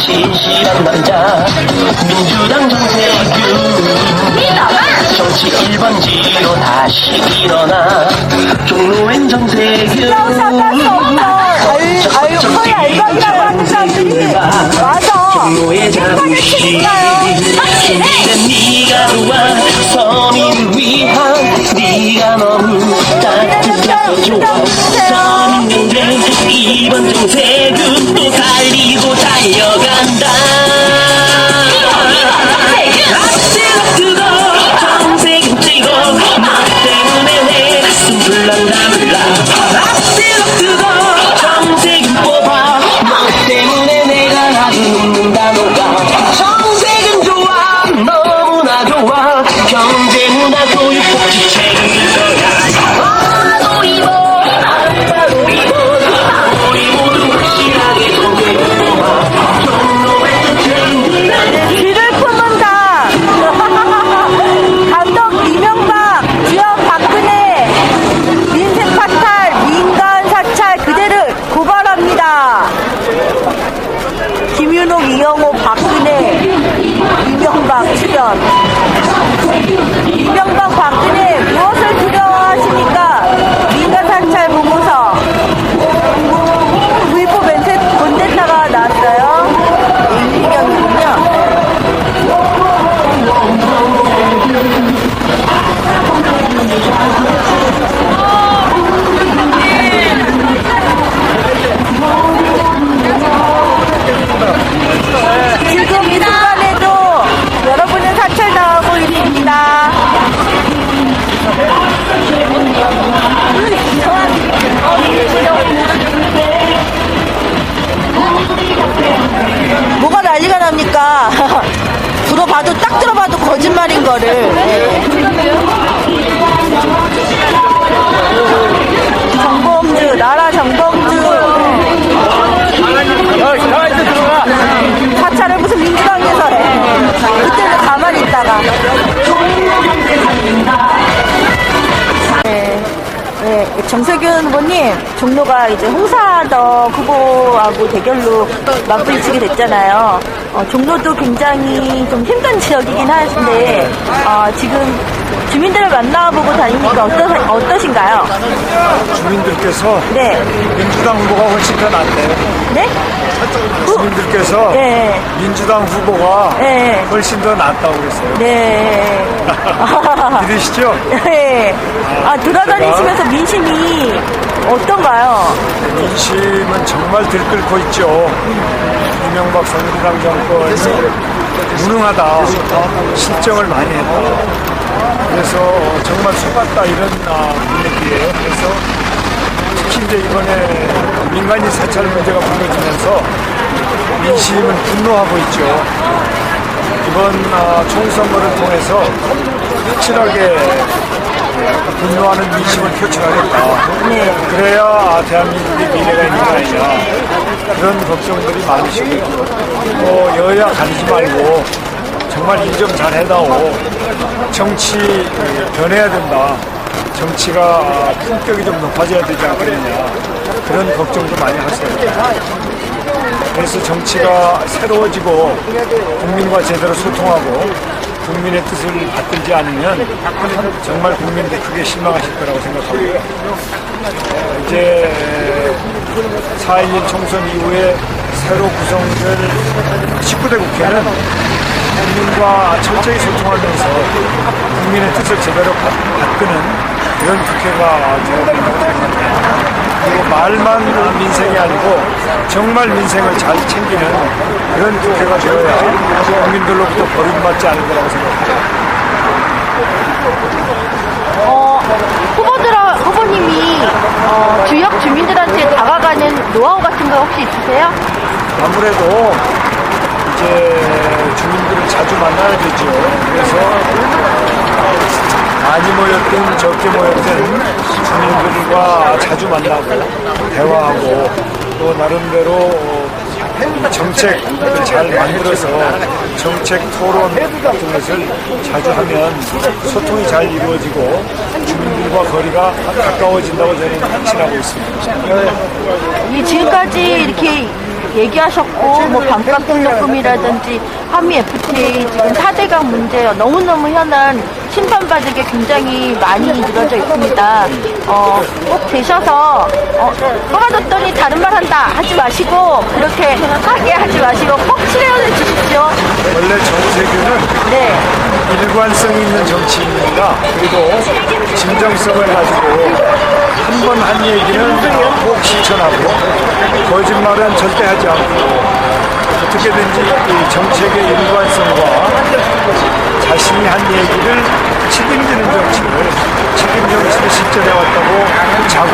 신실한 남자 민주당 정세균 정치 1번지로 다시 일어나 종로엔 정세균 알박이라고 하는 사람들이 와서 종로의 자부심 네가 좋아 서민 위한 네가 너무 따뜻해서 좋아 서민들 이번 정세균 또 달리고 달려간다 라스트로 정세균 찍어 너 때문에 내 가슴 불난다 불나 라스트로 정세균 뽑아 너 때문에 내가 아주 녹는다 녹아 정세균 좋아 너무나 좋아 경제 문화 교육 복지 책임질 거야 우리 모두 확실하게 정세균 뽑아 종로에 책임질 귀를 품은 당 감독 이명박 주연 박근혜 민생 파탈 민간 사찰 그대를 고발합니다. 김윤옥 이영호 박근혜 이명박 출연 이명박 박근혜 무엇을 두려워하십니까? 민간 사찰 보고서 구입부 콘텐츠가 나왔어요. 임민경이군요. 지금 이 순간에도 여러분은 사찰당하고 있습니다. 뭐가 난리가 납니까? 들어봐도 딱 들어봐도 거짓말인 거를. 정봉주 나라 정봉주 사찰을 무슨 민주당에서 해. 그때는 가만히 있다가 네, 정세균 후보님 종로가 이제 홍사덕 후보하고 대결로 맞부딪히게 됐잖아요. 종로도 굉장히 좀 힘든 지역이긴 하신데 지금 주민들을 만나보고 다니니까 어떠신가요? 주민들께서 네. 민주당 후보가 훨씬 더 낫대요. 네? 주민들께서 네. 민주당 후보가 네. 훨씬 더 낫다고 그랬어요. 네. 믿으시죠? 네. 돌아다니시면서 민심이 어떤가요? 민심은 정말 들끓고 있죠. 이명박 새누리당 정권이 무능하다, 실정을 많이 했다. 그래서 정말 속았다 이런 분위기예요. 그래서 특히 이제 이번에 민간인 사찰 문제가 불거지면서 민심은 분노하고 있죠. 이번 총선거를 통해서 확실하게 분노하는 민심을 표출하겠다. 네. 그래야 대한민국의 미래가 있는 거 아니냐. 그런 걱정들이 많으시고요. 여야 가리지 말고 정말 일 좀 잘 해다오. 정치 변해야 된다. 정치가 품격이 좀 높아져야 되지 않겠느냐. 그런 걱정도 많이 하세요. 그래서 정치가 새로워지고 국민과 제대로 소통하고 국민의 뜻을 받들지 않으면 정말 국민들이 크게 실망하실 거라고 생각합니다. 이제 4.11 총선 이후에 새로 구성될 19대 국회는 국민과 철저히 소통하면서 국민의 뜻을 제대로 받드는 그런 국회가 되어야 된다고 생각합니다. 그리고 말만 민생이 아니고 정말 민생을 잘 챙기는 그런 국회가 되어야 국민들로부터 버림받지 않을 거라고 생각합니다. 후보님이 지역 주민들한테 다가가는 노하우 같은 거 혹시 있으세요? 아무래도 이제 주민들을 자주 만나야 되죠. 그래서 많이 모였든 적게 모였든 주민들과 자주 만나고 대화하고 또 나름대로 정책을 잘 만들어서 정책 토론 같은 것을 자주 하면 소통이 잘 이루어지고 주민들과 거리가 가까워진다고 저는 확신하고 있습니다. 지금까지 이렇게 얘기하셨고, 뭐 반값 등록금이라든지 한미 FTA 지금 4대강 문제 너무너무 현안 심판받을 게 굉장히 많이 이루어져 있습니다. 꼭 되셔서 뽑아줬더니 다른 말 한다 하지 마시고 그렇게 하게 하지 마시고 꼭 출연해 주십시오. 원래 정세균은 네. 일관성 있는 정치인입니다. 그리고 진정성을 가지고 한 번 한 얘기는 꼭 실천하고 거짓말은 절대 하지 않고 어떻게든지 이 정책의 일관성과 자신이 한 얘기를 책임지는 정치를 실천해왔다고 자부